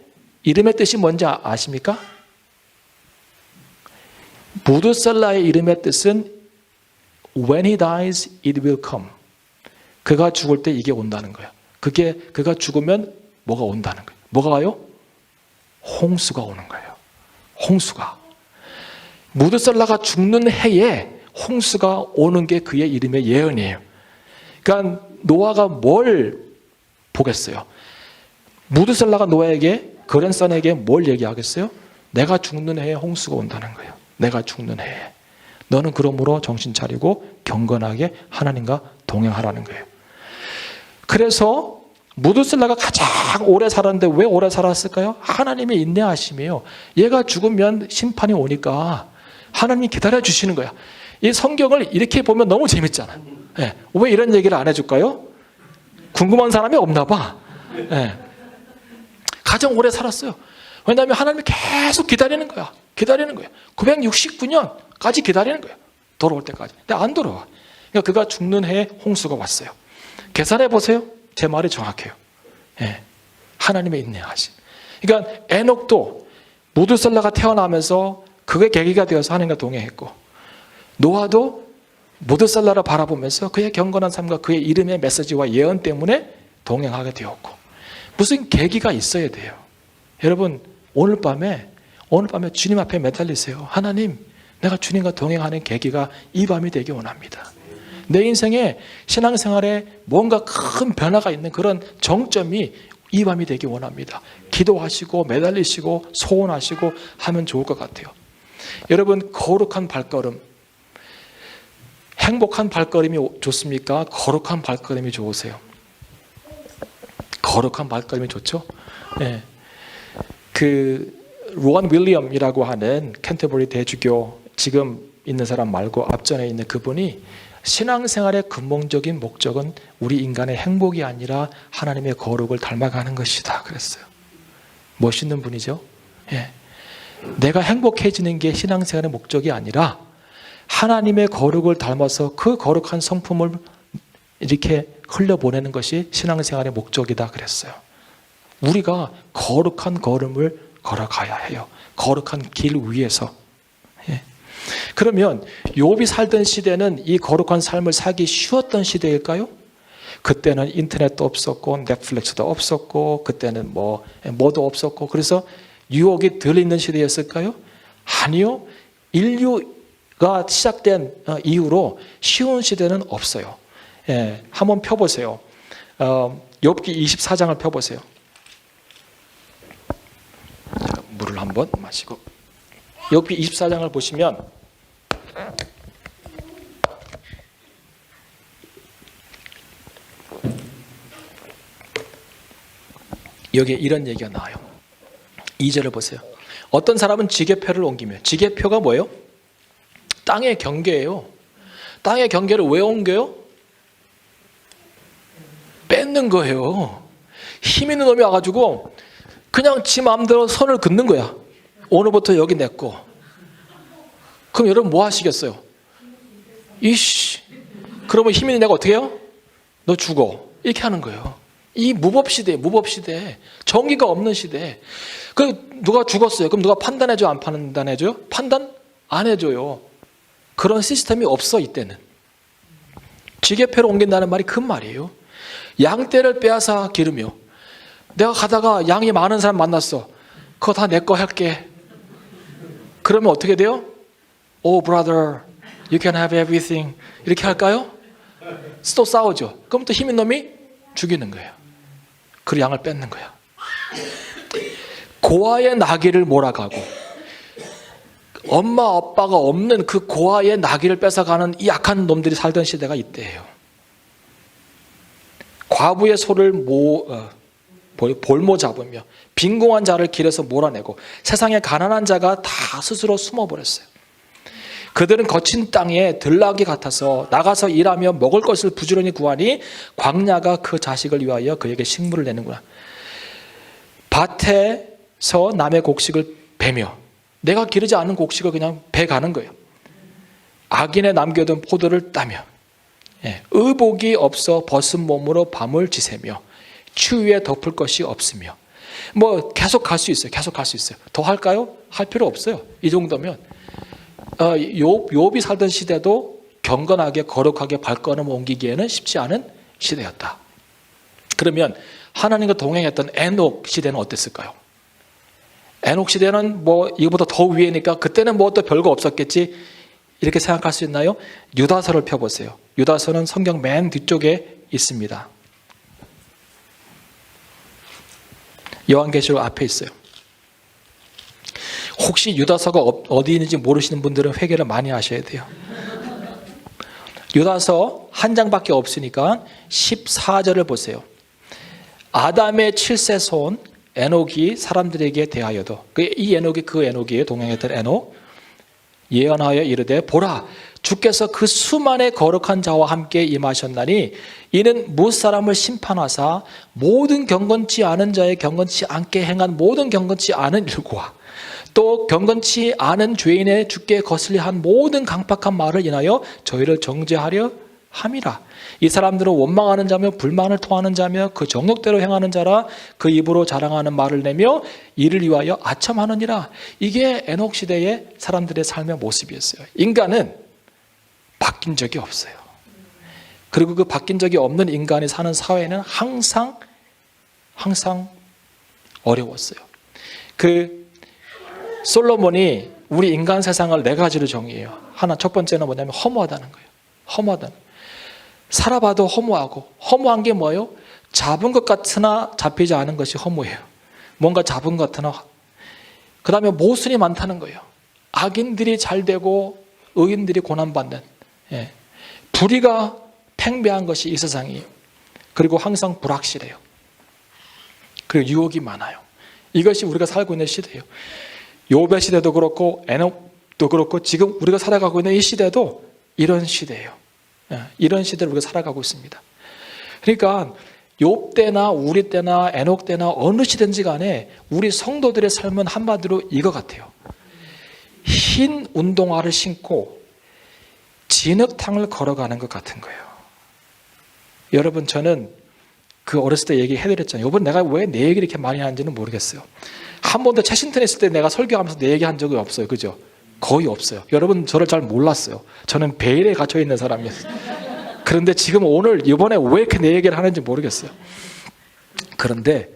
이름의 뜻이 뭔지 아십니까? 무드살라의 이름의 뜻은 When he dies, it will come. 그가 죽을 때 이게 온다는 거예요. 그가 죽으면 뭐가 온다는 거예요. 뭐가 와요? 홍수가 오는 거예요. 홍수가. 무드살라가 죽는 해에 홍수가 오는 게 그의 이름의 예언이에요. 그러니까 노아가 뭘 보겠어요? 무드살라가 노아에게, 그랜선에게 뭘 얘기하겠어요? 내가 죽는 해에 홍수가 온다는 거예요. 내가 죽는 해에. 너는 그러므로 정신 차리고 경건하게 하나님과 동행하라는 거예요. 그래서 무드살라가 가장 오래 살았는데 왜 오래 살았을까요? 하나님의 인내하심이에요. 얘가 죽으면 심판이 오니까 하나님이 기다려 주시는 거야. 이 성경을 이렇게 보면 너무 재밌잖아. 네. 왜 이런 얘기를 안 해줄까요? 궁금한 사람이 없나 봐. 네. 가장 오래 살았어요. 왜냐하면 하나님이 계속 기다리는 거야. 기다리는 거야. 969년까지 기다리는 거야. 돌아올 때까지. 근데 안 돌아와. 그러니까 그가 죽는 해에 홍수가 왔어요. 계산해 보세요. 제 말이 정확해요. 예. 하나님의 인내하심. 그러니까 에녹도 무드살라가 태어나면서 그게 계기가 되어서 하나님과 동행했고, 노아도 무드살라를 바라보면서 그의 경건한 삶과 그의 이름의 메시지와 예언 때문에 동행하게 되었고, 무슨 계기가 있어야 돼요. 여러분, 오늘 밤에 주님 앞에 매달리세요. 하나님, 내가 주님과 동행하는 계기가 이 밤이 되기 원합니다. 내 인생에 신앙생활에 뭔가 큰 변화가 있는 그런 정점이 이 밤이 되기 원합니다. 기도하시고 매달리시고 소원하시고 하면 좋을 것 같아요. 여러분, 거룩한 발걸음, 행복한 발걸음이 좋습니까? 거룩한 발걸음이 좋으세요? 거룩한 발걸음이 좋죠? 네. 로원 윌리엄이라고 하는 캔터버리 대주교 지금 있는 사람 말고 앞전에 있는 그분이 신앙생활의 근본적인 목적은 우리 인간의 행복이 아니라 하나님의 거룩을 닮아가는 것이다 그랬어요. 멋있는 분이죠. 예. 내가 행복해지는 게 신앙생활의 목적이 아니라 하나님의 거룩을 닮아서 그 거룩한 성품을 이렇게 흘려보내는 것이 신앙생활의 목적이다 그랬어요. 우리가 거룩한 걸음을 걸어가야 해요. 거룩한 길 위에서. 예. 그러면 욥이 살던 시대는 이 거룩한 삶을 살기 쉬웠던 시대일까요? 그때는 인터넷도 없었고 넷플릭스도 없었고 그때는 뭐도 없었고 그래서 유혹이 덜 있는 시대였을까요? 아니요. 인류가 시작된 이후로 쉬운 시대는 없어요. 예, 한번 펴보세요. 욥기 24장을 펴보세요. 자, 물을 한번 마시고 욥기 24장을 보시면 여기에 이런 얘기가 나와요. 2절을 보세요. 어떤 사람은 지게표를 옮기며, 지게표가 뭐예요? 땅의 경계예요. 땅의 경계를 왜 옮겨요? 뺏는 거예요. 힘 있는 놈이 와가지고 그냥 지 마음대로 선을 긋는 거야. 오늘부터 여기 내 거. 그럼 여러분 뭐 하시겠어요? 이씨. 그러면 힘 있는 내가 어떻게 해요? 너 죽어. 이렇게 하는 거예요. 이 무법시대에, 무법시대, 정의가 없는 시대. 누가 죽었어요. 그럼 누가 판단해줘요? 안 판단해줘요? 판단 안 해줘요. 그런 시스템이 없어 이때는. 지게표를 옮긴다는 말이 그 말이에요. 양떼를 빼앗아 기르며, 내가 가다가 양이 많은 사람 만났어. 그거 다 내 거 할게. 그러면 어떻게 돼요? Oh brother, you can have everything. 이렇게 할까요? 또 싸우죠. 그럼 또 힘있는 놈이 죽이는 거예요. 그 양을 뺏는 거야. 고아의 나귀를 몰아가고 엄마 아빠가 없는 그 고아의 나귀를 뺏어가는 이 약한 놈들이 살던 시대가 이때예요. 과부의 소를 볼모 잡으며 빈궁한 자를 길에서 몰아내고 세상에 가난한 자가 다 스스로 숨어버렸어요. 그들은 거친 땅에 들나귀 같아서 나가서 일하며 먹을 것을 부지런히 구하니 광야가 그 자식을 위하여 그에게 식물을 내는구나. 밭에서 남의 곡식을 베며 내가 기르지 않은 곡식을 그냥 베가는 거예요. 악인의 남겨둔 포도를 따며 의복이 없어 벗은 몸으로 밤을 지새며 추위에 덮을 것이 없으며 뭐 계속 갈 수 있어요. 계속 갈 수 있어요. 더 할까요? 할 필요 없어요. 이 정도면 욥이 살던 시대도 경건하게 거룩하게 발걸음 옮기기에는 쉽지 않은 시대였다. 그러면 하나님과 동행했던 에녹 시대는 어땠을까요? 에녹 시대는 뭐 이거보다 더 위에니까 그때는 뭐 또 별거 없었겠지 이렇게 생각할 수 있나요? 유다서를 펴보세요. 유다서는 성경 맨 뒤쪽에 있습니다. 요한계시록 앞에 있어요. 혹시 유다서가 어디 있는지 모르시는 분들은 회개를 많이 하셔야 돼요. 유다서 한 장밖에 없으니까 14절을 보세요. 아담의 7세 손 에녹이 사람들에게 대하여도 이 에녹이 그 에녹이에요. 동행했던 에녹. 예언하여 이르되 보라 주께서 그 수만의 거룩한 자와 함께 임하셨나니 이는 무사람을 심판하사 모든 경건치 않은 자의 경건치 않게 행한 모든 경건치 않은 일과 또 경건치 않은 죄인의 주께 거슬리 한 모든 강팍한 말을 인하여 저희를 정죄하려 함이라. 이 사람들은 원망하는 자며 불만을 토하는 자며 그 정욕대로 행하는 자라 그 입으로 자랑하는 말을 내며 이를 위하여 아첨하느니라. 이게 에녹 시대의 사람들의 삶의 모습이었어요. 인간은 바뀐 적이 없어요. 그리고 그 바뀐 적이 없는 인간이 사는 사회는 항상 어려웠어요. 그 솔로몬이 우리 인간 세상을 네 가지로 정의해요. 하나 첫 번째는 뭐냐면 허무하다는 거예요. 허무하다는 거예요. 살아봐도 허무하고 허무한 게 뭐예요? 잡은 것 같으나 잡히지 않은 것이 허무해요. 뭔가 잡은 것 같으나. 그 다음에 모순이 많다는 거예요. 악인들이 잘 되고 의인들이 고난받는 불의가 팽배한 것이 이 세상이에요. 그리고 항상 불확실해요. 그리고 유혹이 많아요. 이것이 우리가 살고 있는 시대예요. 욥의 시대도 그렇고 에녹도 그렇고 지금 우리가 살아가고 있는 이 시대도 이런 시대예요. 이런 시대를 우리가 살아가고 있습니다. 그러니까 욥 때나 우리 때나 에녹 때나 어느 시대인지 간에 우리 성도들의 삶은 한마디로 이거 같아요. 흰 운동화를 신고 진흙탕을 걸어가는 것 같은 거예요. 여러분 저는 그 어렸을 때 얘기해드렸잖아요. 이번 내가 왜 내 얘기를 이렇게 많이 하는지는 모르겠어요. 한 번도 채신턴 했을 때 내가 설교하면서 내 얘기한 적이 없어요. 그죠? 거의 없어요. 여러분 저를 잘 몰랐어요. 저는 베일에 갇혀 있는 사람이었어요. 그런데 지금 오늘 이번에 왜 이렇게 내 얘기를 하는지 모르겠어요. 그런데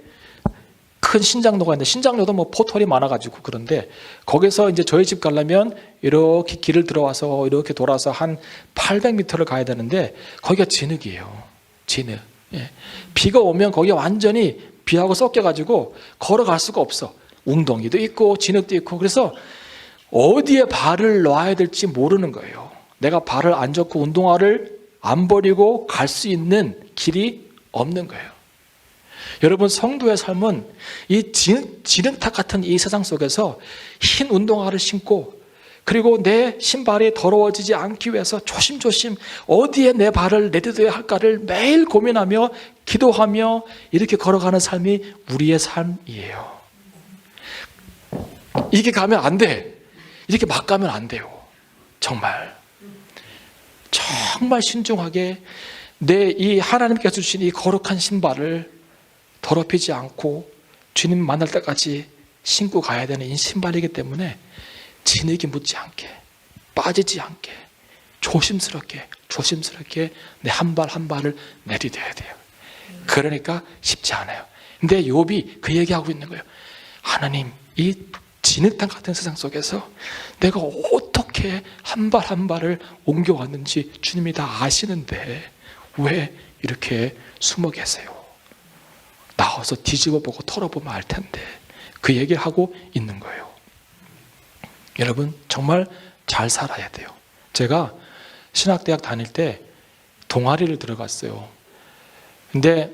큰 신장로가 있는데 신장로도 뭐 포털이 많아가지고 그런데 거기서 이제 저희 집 가려면 이렇게 길을 들어와서 이렇게 돌아서 한 800m를 가야 되는데 거기가 진흙이에요. 진흙. 비가 오면 거기가 완전히 비하고 섞여가지고 걸어갈 수가 없어. 웅덩이도 있고 진흙도 있고 그래서 어디에 발을 놔야 될지 모르는 거예요. 내가 발을 안 젓고 운동화를 안 버리고 갈 수 있는 길이 없는 거예요. 여러분 성도의 삶은 이 진흙탕 같은 이 세상 속에서 흰 운동화를 신고 그리고 내 신발이 더러워지지 않기 위해서 조심조심 어디에 내 발을 내딛어야 할까를 매일 고민하며 기도하며 이렇게 걸어가는 삶이 우리의 삶이에요. 이게 가면 안 돼. 이렇게 막 가면 안 돼요. 정말 신중하게 내 이 하나님께서 주신 이 거룩한 신발을 더럽히지 않고 주님 만날 때까지 신고 가야 되는 이 신발이기 때문에 진흙이 묻지 않게 빠지지 않게 조심스럽게 내 한 발 한 발을 내디뎌야 돼요. 그러니까 쉽지 않아요. 근데 욥이 그 얘기하고 있는 거예요. 하나님 이 진흙탕 같은 세상 속에서 내가 어떻게 한 발 한 발을 옮겨왔는지 주님이 다 아시는데 왜 이렇게 숨어 계세요? 나와서 뒤집어보고 털어보면 알 텐데 그 얘기를 하고 있는 거예요. 여러분 정말 잘 살아야 돼요. 제가 신학대학 다닐 때 동아리를 들어갔어요. 근데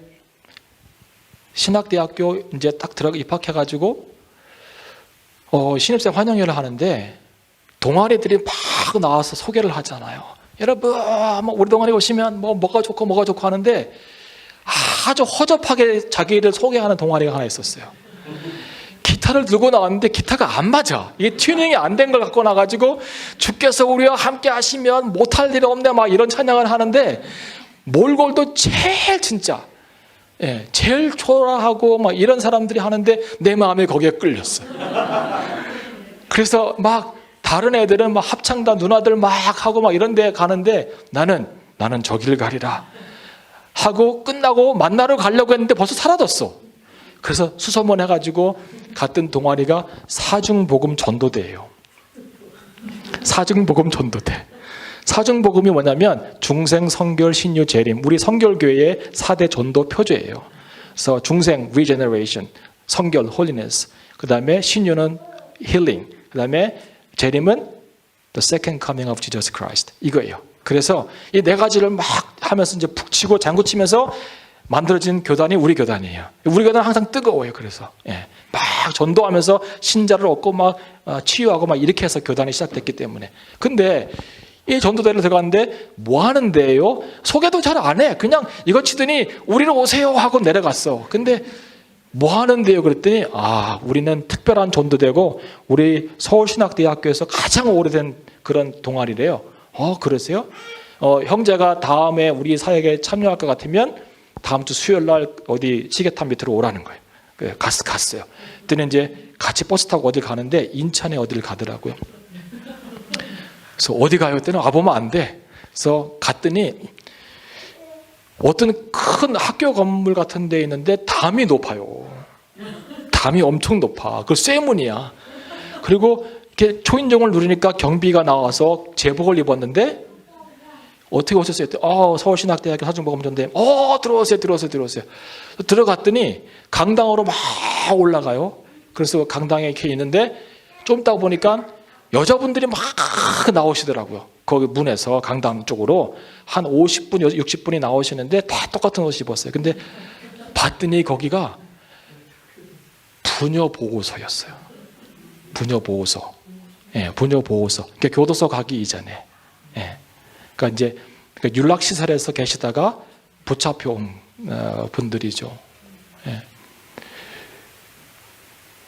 신학대학교 이제 딱 입학해가지고 신입생 환영회를 하는데 동아리들이 막 나와서 소개를 하잖아요. 여러분 우리 동아리 오시면 뭐가 좋고 하는데 아주 허접하게 자기를 소개하는 동아리가 하나 있었어요. 기타를 들고 나왔는데 기타가 안 맞아. 이게 튜닝이 안 된 걸 갖고 나가지고 주께서 우리와 함께 하시면 못할 일이 없네 막 이런 찬양을 하는데 몰골도 제일 진짜 제일 초라하고 막 이런 사람들이 하는데 내 마음이 거기에 끌렸어. 그래서 막 다른 애들은 막 합창단 누나들 막 하고 막 이런 데 가는데 나는 저 길 가리라 하고 끝나고 만나러 가려고 했는데 벌써 사라졌어. 그래서 수소문 해가지고 갔던 동아리가 사중복음 전도대예요. 사중복음 전도대. 사중복음이 뭐냐면 중생, 성결, 신유, 재림. 우리 성결교회의 4대 전도 표제예요. 그래서 중생, regeneration, 성결, holiness. 그 다음에 신유는 healing. 그 다음에 재림은 the second coming of Jesus Christ. 이거예요. 그래서 이 네 가지를 막 하면서 이제 푹 치고 장구 치면서 만들어진 교단이 우리 교단이에요. 우리 교단은 항상 뜨거워요. 그래서 막 전도하면서 신자를 얻고 막 치유하고 막 이렇게 해서 교단이 시작됐기 때문에. 근데 이 전도대를 들어갔는데 뭐 하는데요? 소개도 잘 안 해. 그냥 이거 치더니 우리로 오세요 하고 내려갔어. 근데 뭐 하는데요? 그랬더니 우리는 특별한 전도대고 우리 서울신학대학교에서 가장 오래된 그런 동아리래요. 그러세요? 형제가 다음에 우리 사역에 참여할 것 같으면 다음 주 수요일 날 어디 시계탑 밑으로 오라는 거예요. 갔어요. 그때는 이제 같이 버스 타고 어딜 가는데 인천에 어디를 가더라고요. 그래서 어디 가요? 그때는 와보면 안 돼. 그래서 갔더니 어떤 큰 학교 건물 같은 데 있는데 담이 높아요. 담이 엄청 높아. 그 쇠문이야. 그리고 이렇게 초인종을 누르니까 경비가 나와서 제복을 입었는데 어떻게 오셨어요? 서울신학대학교 사중복음전대. 들어오세요. 들어갔더니 강당으로 막 올라가요. 그래서 강당에 이렇게 있는데 좀 있다 보니까 여자분들이 막 나오시더라고요. 거기 문에서 강당 쪽으로 한 50분, 60분이 나오시는데 다 똑같은 옷 입었어요. 근데 봤더니 거기가 부녀보호소였어요. 부녀보호소. 부녀보호소. 그러니까 교도소 가기 이전에. 그러니까 이제 윤락시설에서 계시다가 붙잡혀온 분들이죠.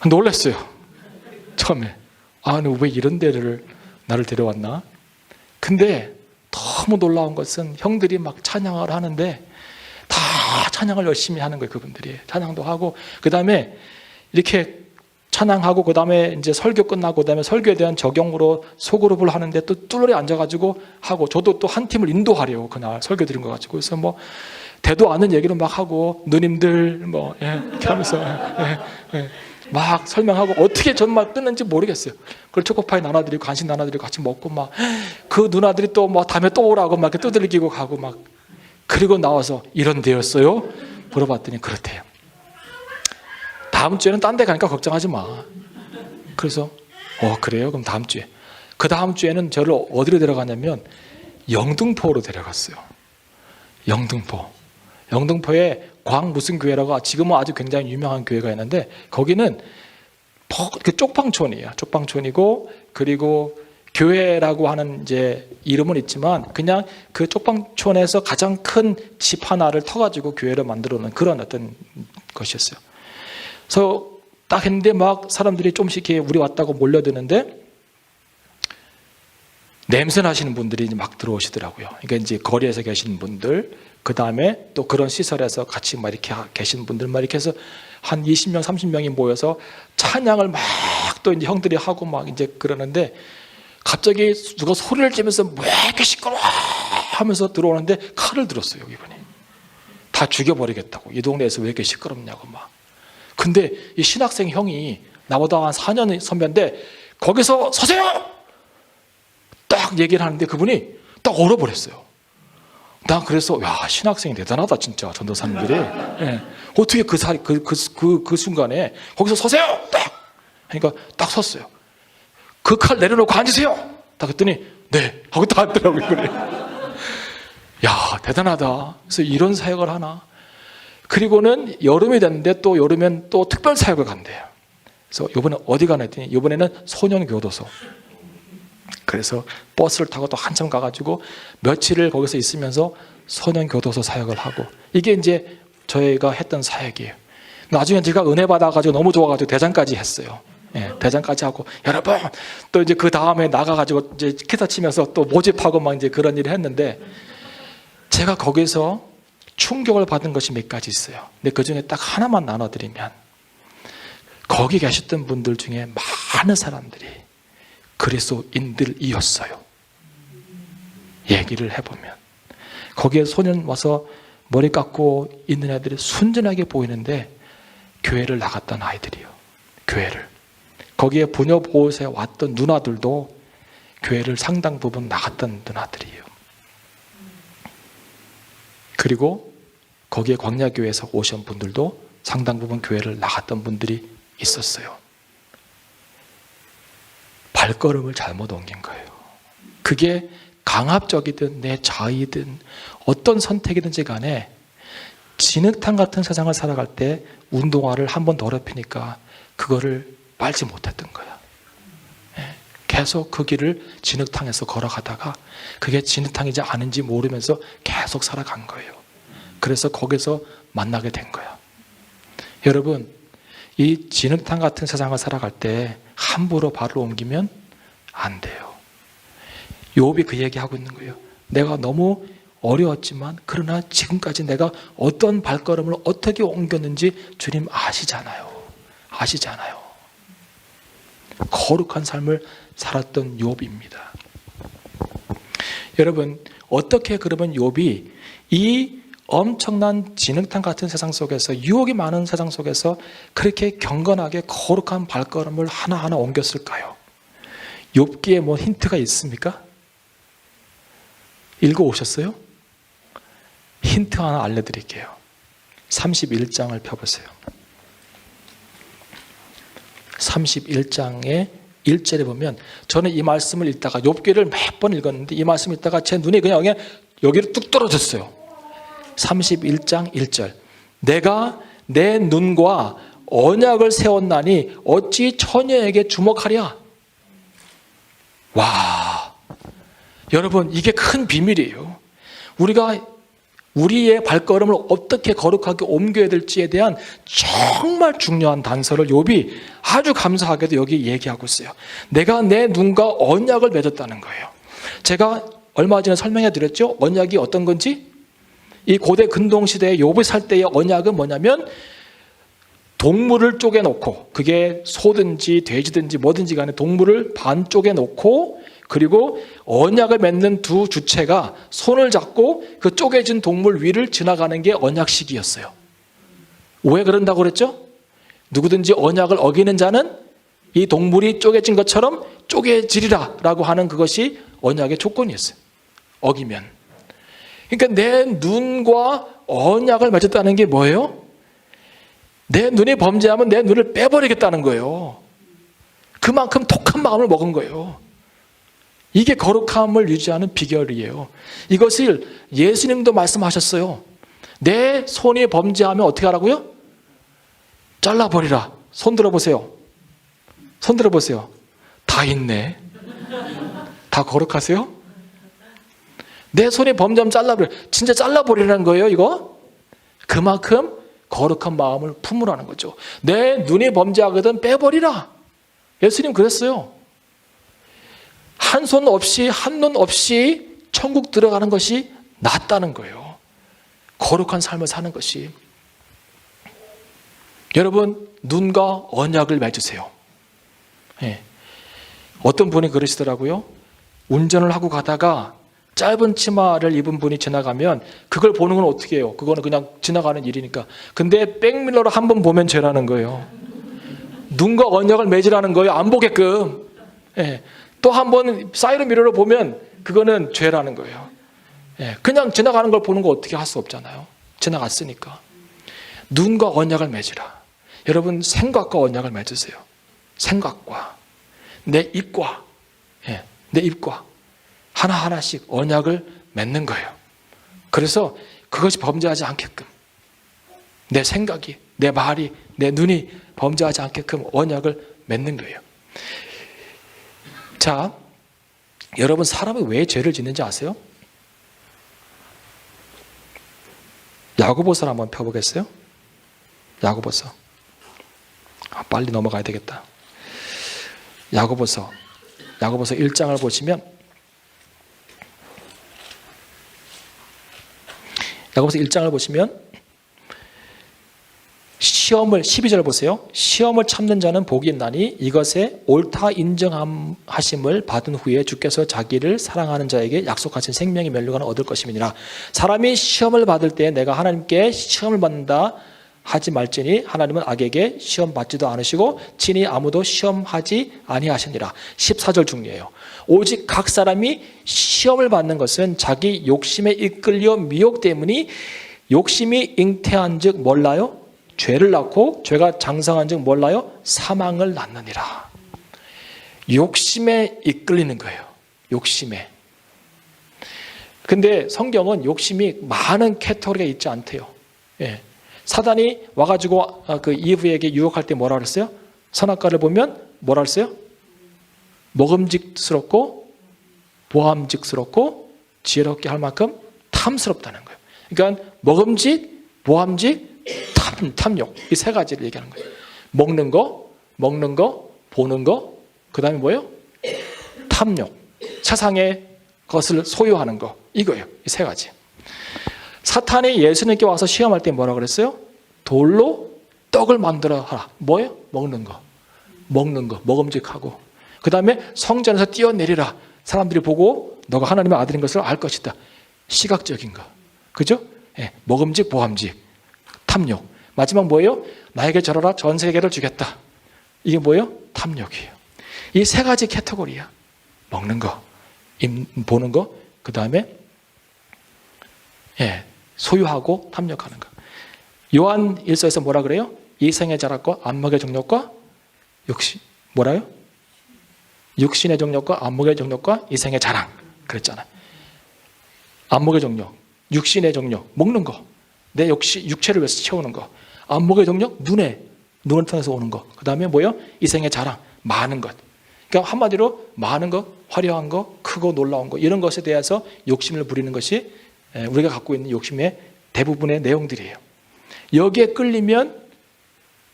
놀랐어요. 처음에. 왜 이런 데를 나를 데려왔나? 근데 너무 놀라운 것은 형들이 막 찬양을 하는데 다 찬양을 열심히 하는 거예요. 그분들이 찬양도 하고 그 다음에 이렇게 찬양하고 그 다음에 이제 설교 끝나고 그 다음에 설교에 대한 적용으로 소그룹을 하는데 또 뚫으리 앉아가지고 하고 저도 또 한 팀을 인도하려고 그날 설교 드린 거 가지고 그래서 뭐 대도 않은 얘기를 막 하고 누님들 이렇게 하면서 막 설명하고 어떻게 정말 끝는지 모르겠어요. 그걸 초코파이 나눠드리고 간식 나눠드리고 같이 먹고 막 그 누나들이 또 뭐 다음에 또 오라고 막 이렇게 두들기고 가고 막 그리고 나와서 이런 데였어요? 물어봤더니 그렇대요. 다음 주에는 딴 데 가니까 걱정하지 마. 그래서 그래요? 그럼 다음 주에. 그 다음 주에는 저를 어디로 데려가냐면 영등포로 데려갔어요. 영등포에 광 무슨 교회라고 지금은 아주 굉장히 유명한 교회가 있는데 거기는 쪽방촌이에요. 쪽방촌이고 그리고 교회라고 하는 이제 이름은 있지만 그냥 그 쪽방촌에서 가장 큰 집 하나를 터가지고 교회를 만들어 놓은 그런 어떤 것이었어요. 그래서 딱 했는데 막 사람들이 조금씩 이렇게 우리 왔다고 몰려드는데 냄새 나시는 분들이 막 들어오시더라고요. 그러니까 이제 거리에서 계신 분들, 그 다음에 또 그런 시설에서 같이 막 이렇게 계신 분들 막 이렇게 해서 한 20명, 30명이 모여서 찬양을 막 또 이제 형들이 하고 막 이제 그러는데 갑자기 누가 소리를 지면서 왜 이렇게 시끄러워 하면서 들어오는데 칼을 들었어요, 이분이. 다 죽여버리겠다고. 이 동네에서 왜 이렇게 시끄럽냐고 막. 근데 이 신학생 형이 나보다 한 4년 선배인데 거기서 서세요! 딱 얘기를 하는데 그분이 딱 얼어버렸어요. 난 그래서 신학생이 대단하다 진짜 전도사님들이. 어떻게 그 순간에 거기서 서세요! 딱 하니까 딱 섰어요. 그 칼 내려놓고 앉으세요! 딱 그랬더니 네 하고 딱 앉더라고요. 그래. 대단하다. 그래서 이런 사역을 하나. 그리고는 여름이 됐는데 또 여름엔 또 특별 사역을 간대요. 그래서 이번에 어디 가나 했더니 이번에는 소년교도소. 그래서 버스를 타고 또 한참 가가지고 며칠을 거기서 있으면서 소년교도소 사역을 하고 이게 이제 저희가 했던 사역이에요. 나중에 제가 은혜 받아가지고 너무 좋아가지고 대장까지 했어요. 예, 대장까지 하고 여러분 또 이제 그 다음에 나가가지고 이제 기타 치면서 또 모집하고 막 이제 그런 일을 했는데 제가 거기서 충격을 받은 것이 몇 가지 있어요. 근데 그 중에 딱 하나만 나눠드리면 거기 계셨던 분들 중에 많은 사람들이 그리스도인들이었어요. 얘기를 해보면 거기에 소년 와서 머리 깎고 있는 애들이 순진하게 보이는데 교회를 나갔던 아이들이요. 교회를. 거기에 부녀보호소에 왔던 누나들도 교회를 상당 부분 나갔던 누나들이에요. 그리고 거기에 광야교회에서 오신 분들도 상당 부분 교회를 나갔던 분들이 있었어요. 발걸음을 잘못 옮긴 거예요. 그게 강압적이든 내 자의든 어떤 선택이든지 간에 진흙탕 같은 세상을 살아갈 때 운동화를 한 번 더럽히니까 그거를 빨지 못했던 거야. 계속 그 길을 진흙탕에서 걸어가다가 그게 진흙탕이지 아닌지 모르면서 계속 살아간 거예요. 그래서 거기서 만나게 된 거야. 여러분, 이 진흙탕 같은 세상을 살아갈 때 함부로 발을 옮기면 안 돼요. 욥이 그 얘기하고 있는 거예요. 내가 너무 어려웠지만 그러나 지금까지 내가 어떤 발걸음을 어떻게 옮겼는지 주님 아시잖아요. 아시잖아요. 거룩한 삶을 살았던 욥입니다. 여러분, 어떻게 그러면 욥이 이 엄청난 진흙탕 같은 세상 속에서 유혹이 많은 세상 속에서 그렇게 경건하게 거룩한 발걸음을 하나하나 옮겼을까요? 욥기에 뭐 힌트가 있습니까? 읽어오셨어요? 힌트 하나 알려드릴게요. 31장을 펴보세요. 31장의 1절에 보면 저는 이 말씀을 읽다가 욥기를 몇 번 읽었는데 이 말씀을 읽다가 제 눈이 그냥 여기로 뚝 떨어졌어요. 31장 1절. 내가 내 눈과 언약을 세웠나니 어찌 처녀에게 주목하랴. 와, 여러분 이게 큰 비밀이에요. 우리가 우리의 발걸음을 어떻게 거룩하게 옮겨야 될지에 대한 정말 중요한 단서를 욥이 아주 감사하게도 여기 얘기하고 있어요. 내가 내 눈과 언약을 맺었다는 거예요. 제가 얼마 전에 설명해 드렸죠. 언약이 어떤 건지. 이 고대 근동시대에 욥이 살 때의 언약은 뭐냐면 동물을 쪼개놓고 그게 소든지 돼지든지 뭐든지 간에 동물을 반 쪼개놓고 그리고 언약을 맺는 두 주체가 손을 잡고 그 쪼개진 동물 위를 지나가는 게 언약식이었어요. 왜 그런다고 그랬죠? 누구든지 언약을 어기는 자는 이 동물이 쪼개진 것처럼 쪼개지리라 라고 하는 그것이 언약의 조건이었어요. 어기면. 그러니까 내 눈과 언약을 맺었다는 게 뭐예요? 내 눈이 범죄하면 내 눈을 빼버리겠다는 거예요. 그만큼 독한 마음을 먹은 거예요. 이게 거룩함을 유지하는 비결이에요. 이것을 예수님도 말씀하셨어요. 내 손이 범죄하면 어떻게 하라고요? 잘라버리라. 손 들어보세요. 손 들어보세요. 다 있네. 다 거룩하세요? 내 손이 범죄하면 잘라버려. 진짜 잘라버리라는 거예요, 이거? 그만큼 거룩한 마음을 품으라는 거죠. 내 눈이 범죄하거든 빼버리라. 예수님 그랬어요. 한 손 없이 한 눈 없이 천국 들어가는 것이 낫다는 거예요. 거룩한 삶을 사는 것이. 여러분 눈과 언약을 맺으세요. 네. 어떤 분이 그러시더라고요. 운전을 하고 가다가 짧은 치마를 입은 분이 지나가면 그걸 보는 건 어떻게 해요? 그거는 그냥 지나가는 일이니까. 근데 백밀러로 한 번 보면 죄라는 거예요. 눈과 언약을 맺으라는 거예요. 안 보게끔. 네. 또 한 번 사이드 미러로 보면 그거는 죄라는 거예요. 네. 그냥 지나가는 걸 보는 거 어떻게 할 수 없잖아요. 지나갔으니까. 눈과 언약을 맺으라. 여러분 생각과 언약을 맺으세요. 생각과 내 입과 내 입과 하나하나씩 언약을 맺는 거예요. 그래서 그것이 범죄하지 않게끔 내 생각이, 내 말이, 내 눈이 범죄하지 않게끔 언약을 맺는 거예요. 자, 여러분 사람이 왜 죄를 짓는지 아세요? 야고보서를 한번 펴보겠어요? 야고보서. 빨리 넘어가야 되겠다. 야고보서 1장을 보시면 야고보서 1장을 보시면 시험을 12절 보세요. 시험을 참는 자는 복이 있나니 이것에 옳다 인정하심을 받은 후에 주께서 자기를 사랑하는 자에게 약속하신 생명의 면류관을 얻을 것임이니라. 사람이 시험을 받을 때 내가 하나님께 시험을 받는다 하지 말지니 하나님은 악에게 시험 받지도 않으시고 친히 아무도 시험하지 아니하시니라. 14절 중요해요. 오직 각 사람이 시험을 받는 것은 자기 욕심에 이끌려 미혹 때문이 욕심이 잉태한 즉 몰라요? 죄를 낳고 죄가 장성한 즉 몰라요? 사망을 낳느니라. 욕심에 이끌리는 거예요. 욕심에. 근데 성경은 욕심이 많은 캐터고리가 있지 않대요. 예. 사단이 와가지고 그 이브에게 유혹할 때 뭐라 그랬어요? 선악과를 보면 뭐라 그랬어요? 먹음직스럽고 보암직스럽고 지혜롭게 할 만큼 탐스럽다는 거예요. 그러니까 먹음직, 보암직, 탐욕, 이 세 가지를 얘기하는 거예요. 먹는 거, 보는 거, 그 다음에 뭐예요? 탐욕, 세상의 것을 소유하는 거, 이거예요. 이 세 가지. 사탄이 예수님께 와서 시험할 때 뭐라 그랬어요? 돌로 떡을 만들어 하라. 뭐예요? 먹는 거, 먹음직하고. 그 다음에 성전에서 뛰어내리라. 사람들이 보고 너가 하나님의 아들인 것을 알 것이다. 시각적인 거, 그죠? 예, 먹음직, 보암직, 탐욕. 마지막 뭐예요? 나에게 절하라. 전 세계를 주겠다. 이게 뭐예요? 탐욕이에요. 이 세 가지 캐터고리야. 먹는 거, 보는 거, 그 다음에 소유하고 탐욕하는 거. 요한 1서에서 뭐라 그래요? 이생의 자락과 안목의 정욕과 뭐라요? 육신의 정욕과 안목의 정욕과 이생의 자랑. 그랬잖아요. 안목의 정욕, 육신의 정욕, 먹는 거. 내 육체를 위해서 채우는 거. 안목의 정욕, 눈을 통해서 오는 거. 그 다음에 뭐예요? 이생의 자랑, 많은 것. 그러니까 한마디로 많은 것, 화려한 거, 크고 놀라운 거, 이런 것에 대해서 욕심을 부리는 것이 우리가 갖고 있는 욕심의 대부분의 내용들이에요. 여기에 끌리면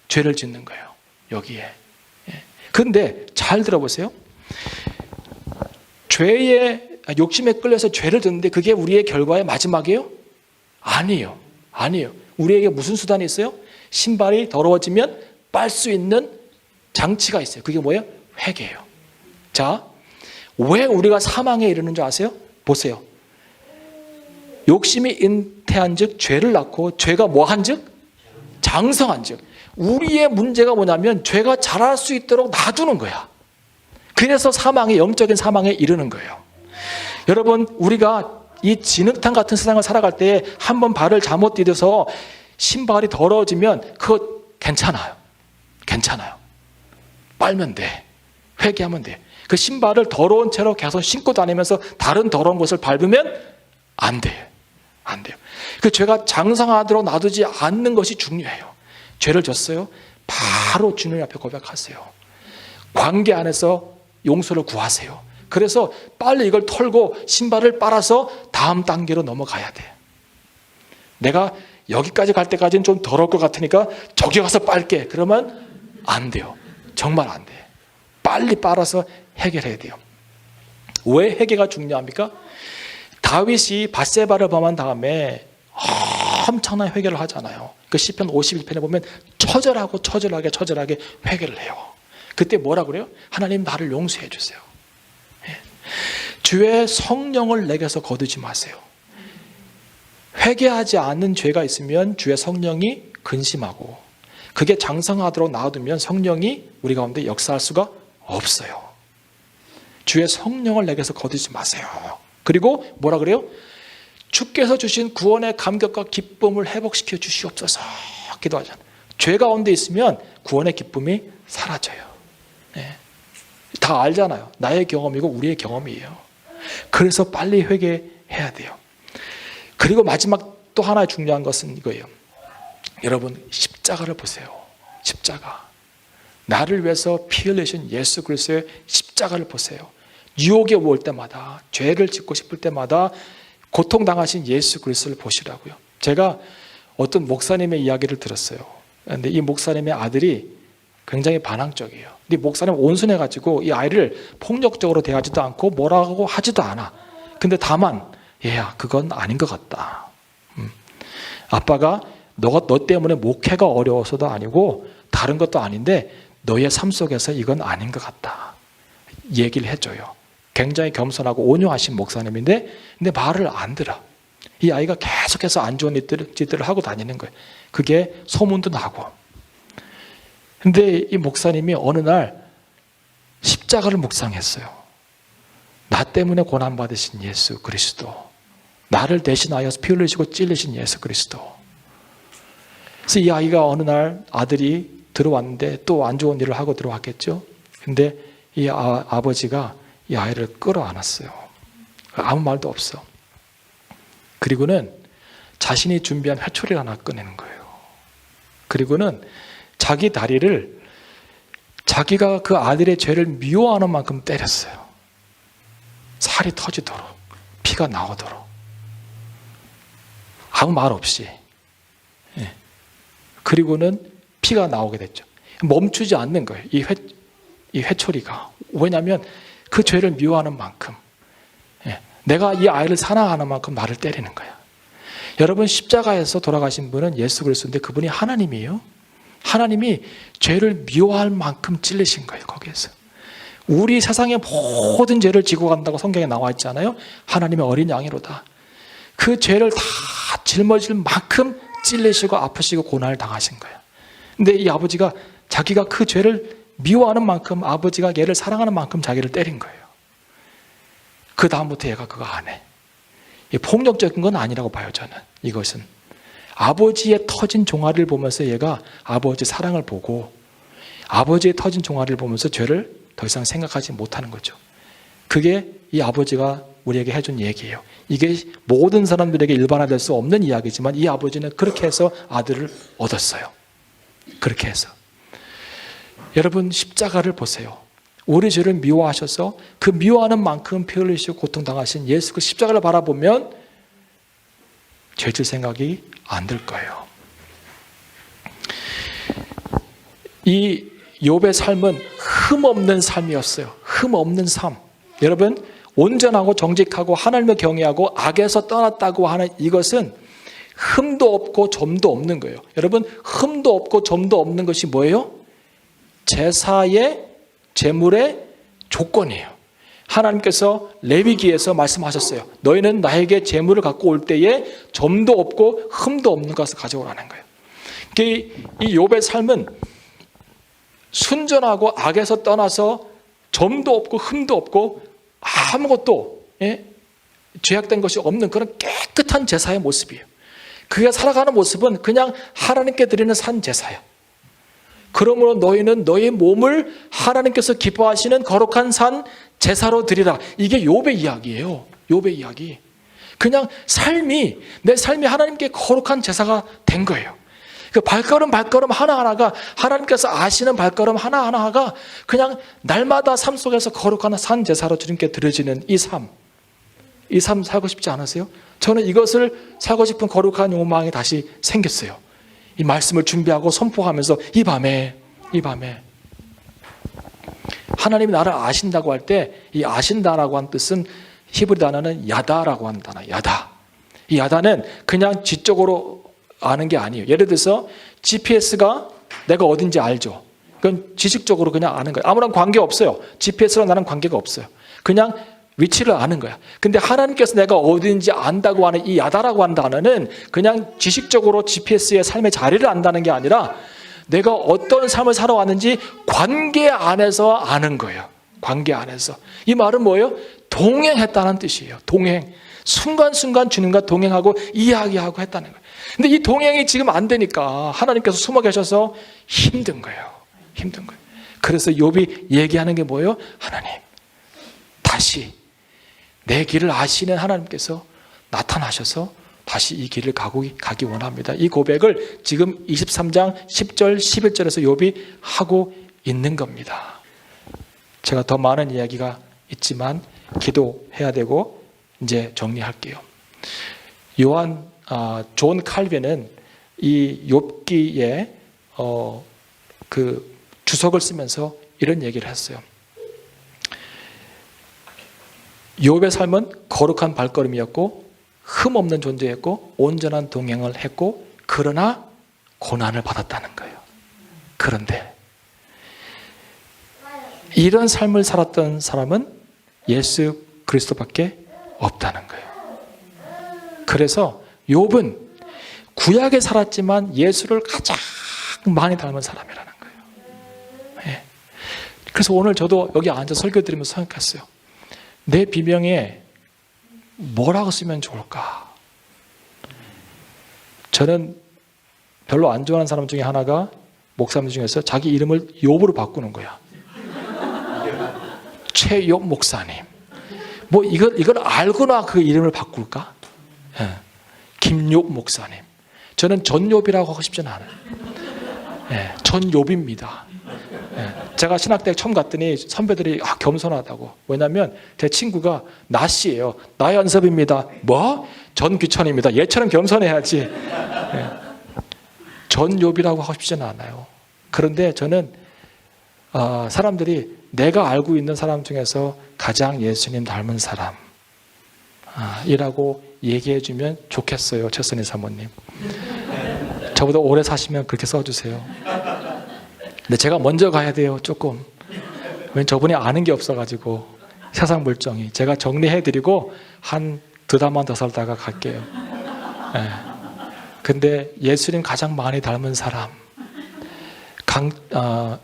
죄를 짓는 거예요. 여기에. 그런데 잘 들어보세요. 욕심에 끌려서 죄를 짓는데 그게 우리의 결과의 마지막이에요? 아니에요. 우리에게 무슨 수단이 있어요? 신발이 더러워지면 빨 수 있는 장치가 있어요. 그게 뭐예요? 회개예요. 자, 왜 우리가 사망에 이르는 줄 아세요? 보세요. 욕심이 잉태한 즉 죄를 낳고 죄가 뭐한 즉? 장성한 즉. 우리의 문제가 뭐냐면 죄가 자랄 수 있도록 놔두는 거야. 그래서 영적인 사망에 이르는 거예요. 여러분, 우리가 이 진흙탕 같은 세상을 살아갈 때 한 번 발을 잘못 디뎌서 신발이 더러워지면 그거 괜찮아요. 빨면 돼. 회개하면 돼. 그 신발을 더러운 채로 계속 신고 다니면서 다른 더러운 곳을 밟으면 안 돼요. 그 죄가 장성하도록 놔두지 않는 것이 중요해요. 죄를 졌어요? 바로 주님 앞에 고백하세요. 관계 안에서 용서를 구하세요. 그래서 빨리 이걸 털고 신발을 빨아서 다음 단계로 넘어가야 돼. 내가 여기까지 갈 때까지는 좀 더러울 것 같으니까 저기 가서 빨게. 그러면 안 돼요. 정말 안 돼. 빨리 빨아서 해결해야 돼요. 왜 회개가 중요합니까? 다윗이 밧세바를 범한 다음에 엄청난 회개를 하잖아요. 그 시편 51편에 보면 처절하게 회개를 해요. 그때 뭐라 그래요? 하나님, 나를 용서해 주세요. 주의 성령을 내게서 거두지 마세요. 회개하지 않는 죄가 있으면 주의 성령이 근심하고 그게 장성하도록 놔두면 성령이 우리 가운데 역사할 수가 없어요. 주의 성령을 내게서 거두지 마세요. 그리고 뭐라 그래요? 주께서 주신 구원의 감격과 기쁨을 회복시켜 주시옵소서 기도하잖아요. 죄 가운데 있으면 구원의 기쁨이 사라져요. 다 알잖아요. 나의 경험이고 우리의 경험이에요. 그래서 빨리 회개해야 돼요. 그리고 마지막 또 하나 중요한 것은 이거예요. 여러분, 십자가를 보세요. 십자가. 나를 위해서 피 흘리신 예수 그리스도의 십자가를 보세요. 유혹에 올 때마다, 죄를 짓고 싶을 때마다 고통당하신 예수 그리스도를 보시라고요. 제가 어떤 목사님의 이야기를 들었어요. 그런데 이 목사님의 아들이 굉장히 반항적이에요. 근데 목사님 온순해가지고 이 아이를 폭력적으로 대하지도 않고 뭐라고 하지도 않아. 근데 다만 얘야 그건 아닌 것 같다. 아빠가 너 때문에 목회가 어려워서도 아니고 다른 것도 아닌데 너의 삶 속에서 이건 아닌 것 같다. 얘기를 해줘요. 굉장히 겸손하고 온유하신 목사님인데 근데 말을 안 들어. 이 아이가 계속해서 안 좋은 짓들을 하고 다니는 거예요. 그게 소문도 나고. 근데 이 목사님이 어느 날 십자가를 묵상했어요. 나 때문에 고난받으신 예수 그리스도, 나를 대신하여서 피 흘리시고 찔리신 예수 그리스도. 그래서 이 아이가 어느 날 아들이 들어왔는데 또 안 좋은 일을 하고 들어왔겠죠. 근데 이 아버지가 이 아이를 끌어안았어요. 아무 말도 없어. 그리고는 자신이 준비한 회초리를 하나 꺼내는 거예요. 그리고는 자기 다리를 자기가 그 아들의 죄를 미워하는 만큼 때렸어요. 살이 터지도록, 피가 나오도록. 아무 말 없이. 그리고는 피가 나오게 됐죠. 멈추지 않는 거예요. 이 회초리가. 왜냐하면 그 죄를 미워하는 만큼, 내가 이 아이를 사랑하는 만큼 나를 때리는 거야. 여러분, 십자가에서 돌아가신 분은 예수 그리스도인데 그분이 하나님이에요. 하나님이 죄를 미워할 만큼 찔리신 거예요. 거기에서 우리 세상의 모든 죄를 지고 간다고 성경에 나와 있잖아요. 하나님의 어린 양이로다. 그 죄를 다 짊어질 만큼 찔리시고 아프시고 고난을 당하신 거예요. 근데 이 아버지가 자기가 그 죄를 미워하는 만큼, 아버지가 얘를 사랑하는 만큼 자기를 때린 거예요. 그 다음부터 얘가 그거 안 해. 폭력적인 건 아니라고 봐요. 저는 이것은 아버지의 터진 종아리를 보면서 얘가 아버지 사랑을 보고, 아버지의 터진 종아리를 보면서 죄를 더 이상 생각하지 못하는 거죠. 그게 이 아버지가 우리에게 해준 얘기예요. 이게 모든 사람들에게 일반화될 수 없는 이야기지만 이 아버지는 그렇게 해서 아들을 얻었어요. 그렇게 해서. 여러분, 십자가를 보세요. 우리 죄를 미워하셔서 그 미워하는 만큼 피 흘리시고 고통당하신 예수 그 십자가를 바라보면 죄질 생각이 안 들 거예요. 이 욥의 삶은 흠없는 삶이었어요. 흠없는 삶. 여러분, 온전하고 정직하고 하나님을 경외하고 악에서 떠났다고 하는 이것은 흠도 없고 점도 없는 거예요. 여러분, 흠도 없고 점도 없는 것이 뭐예요? 제사의 제물의 조건이에요. 하나님께서 레위기에서 말씀하셨어요. 너희는 나에게 제물을 갖고 올 때에 점도 없고 흠도 없는 것을 가져오라는 거예요. 이 욥의 삶은 순전하고 악에서 떠나서 점도 없고 흠도 없고 아무것도 죄악된 것이 없는 그런 깨끗한 제사의 모습이에요. 그가 살아가는 모습은 그냥 하나님께 드리는 산 제사예요. 그러므로 너희는 너희 몸을 하나님께서 기뻐하시는 거룩한 산 제사로 드리라. 이게 욥의 이야기예요. 욥의 이야기. 그냥 내 삶이 하나님께 거룩한 제사가 된 거예요. 그 발걸음 하나하나가 하나님께서 아시는 발걸음 하나하나가 그냥 날마다 삶 속에서 거룩한 산 제사로 주님께 드려지는 이 삶 살고 싶지 않으세요? 저는 이것을 살고 싶은 거룩한 욕망이 다시 생겼어요. 이 말씀을 준비하고 선포하면서 이 밤에 하나님이 나를 아신다고 할 때 이 아신다라고 한 뜻은 히브리 단어는 야다라고 하는 단어예요. 야다. 이 야다는 그냥 지적으로 아는 게 아니에요. 예를 들어서 GPS가 내가 어딘지 알죠. 그건 지식적으로 그냥 아는 거예요. 아무런 관계 없어요. GPS랑 나는 관계가 없어요. 그냥 위치를 아는 거야. 근데 하나님께서 내가 어딘지 안다고 하는 이 야다라고 하는 단어는 그냥 지식적으로 GPS의 삶의 자리를 안다는 게 아니라 내가 어떤 삶을 살아왔는지 관계 안에서 아는 거예요. 관계 안에서. 이 말은 뭐예요? 동행했다는 뜻이에요. 동행. 순간순간 주님과 동행하고 이야기하고 했다는 거예요. 근데 이 동행이 지금 안 되니까 하나님께서 숨어 계셔서 힘든 거예요. 힘든 거예요. 그래서 욥이 얘기하는 게 뭐예요? 하나님, 다시 내 길을 아시는 하나님께서 나타나셔서 다시 이 길을 가기 원합니다. 이 고백을 지금 23장 10절 11절에서 욥이 하고 있는 겁니다. 제가 더 많은 이야기가 있지만 기도해야 되고 이제 정리할게요. 존 칼빈은 이 욥기의 그 주석을 쓰면서 이런 얘기를 했어요. 욥의 삶은 거룩한 발걸음이었고 흠없는 존재였고 온전한 동행을 했고 그러나 고난을 받았다는 거예요. 그런데 이런 삶을 살았던 사람은 예수 그리스도밖에 없다는 거예요. 그래서 욥은 구약에 살았지만 예수를 가장 많이 닮은 사람이라는 거예요. 네. 그래서 오늘 저도 여기 앉아 설교 드리면서 생각했어요. 내 비명에 뭐라고 쓰면 좋을까? 저는 별로 안 좋아하는 사람 중에 하나가 목사님 중에서 자기 이름을 욥으로 바꾸는 거야. 최욥 목사님. 뭐 이걸 알고나 그 이름을 바꿀까? 네. 김욥 목사님. 저는 전욥이라고 하고 싶지는 않아요. 네. 전욥입니다. 네. 제가 신학대학 처음 갔더니 선배들이 겸손하다고. 왜냐하면 제 친구가 나씨예요. 나연섭입니다. 뭐? 전귀천입니다. 얘처럼 겸손해야지. 네. 전욥이라고 하고 싶지는 않아요. 그런데 저는 사람들이 내가 알고 있는 사람 중에서 가장 예수님 닮은 사람이라고 얘기해 주면 좋겠어요. 최선희 사모님. 저보다 오래 사시면 그렇게 써주세요. 근데 제가 먼저 가야 돼요. 조금. 왜냐면 저분이 아는 게 없어가지고 세상 물정이. 제가 정리해드리고 한 2달만 더 살다가 갈게요. 네. 근데 예수님 가장 많이 닮은 사람.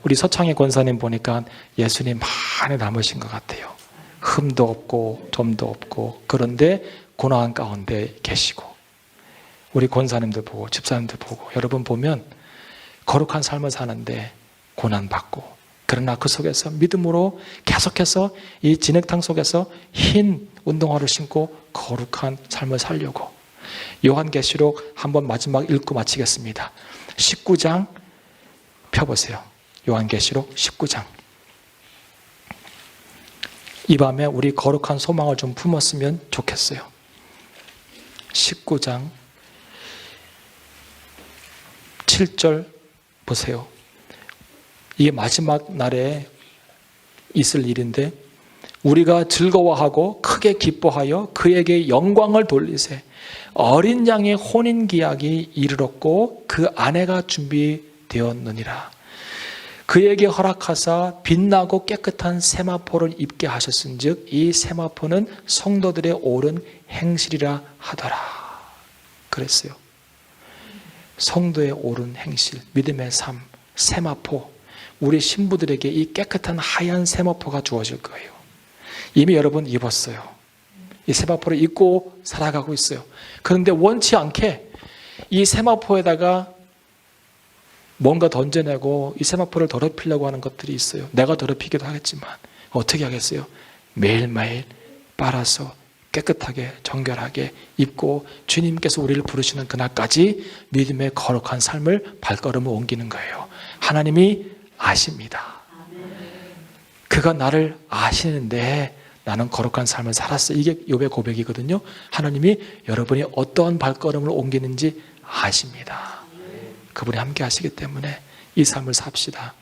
우리 서창희 권사님 보니까 예수님 많이 닮으신 것 같아요. 흠도 없고 점도 없고 그런데 고난 가운데 계시고 우리 권사님들 보고 집사님들 보고 여러분 보면 거룩한 삶을 사는데 고난받고 그러나 그 속에서 믿음으로 계속해서 이 진흙탕 속에서 흰 운동화를 신고 거룩한 삶을 살려고 요한계시록 한번 마지막 읽고 마치겠습니다. 19장 펴보세요. 요한계시록 19장. 이 밤에 우리 거룩한 소망을 좀 품었으면 좋겠어요. 19장 7절 보세요. 이게 마지막 날에 있을 일인데 우리가 즐거워하고 크게 기뻐하여 그에게 영광을 돌리세. 어린 양의 혼인기약이 이르렀고 그 아내가 준비되었느니라. 그에게 허락하사 빛나고 깨끗한 세마포를 입게 하셨은즉 이 세마포는 성도들의 옳은 행실이라 하더라. 그랬어요. 성도의 옳은 행실, 믿음의 삶, 세마포. 우리 신부들에게 이 깨끗한 하얀 세마포가 주어질 거예요. 이미 여러분 입었어요. 이 세마포를 입고 살아가고 있어요. 그런데 원치 않게 이 세마포에다가 뭔가 던져내고 이 세마포를 더럽히려고 하는 것들이 있어요. 내가 더럽히기도 하겠지만 어떻게 하겠어요? 매일매일 빨아서 깨끗하게 정결하게 입고 주님께서 우리를 부르시는 그날까지 믿음의 거룩한 삶을 발걸음을 옮기는 거예요. 하나님이 아십니다. 그가 나를 아시는데 나는 거룩한 삶을 살았어. 이게 욥의 고백이거든요. 하나님이 여러분이 어떠한 발걸음을 옮기는지 아십니다. 그분이 함께 하시기 때문에 이 삶을 삽시다.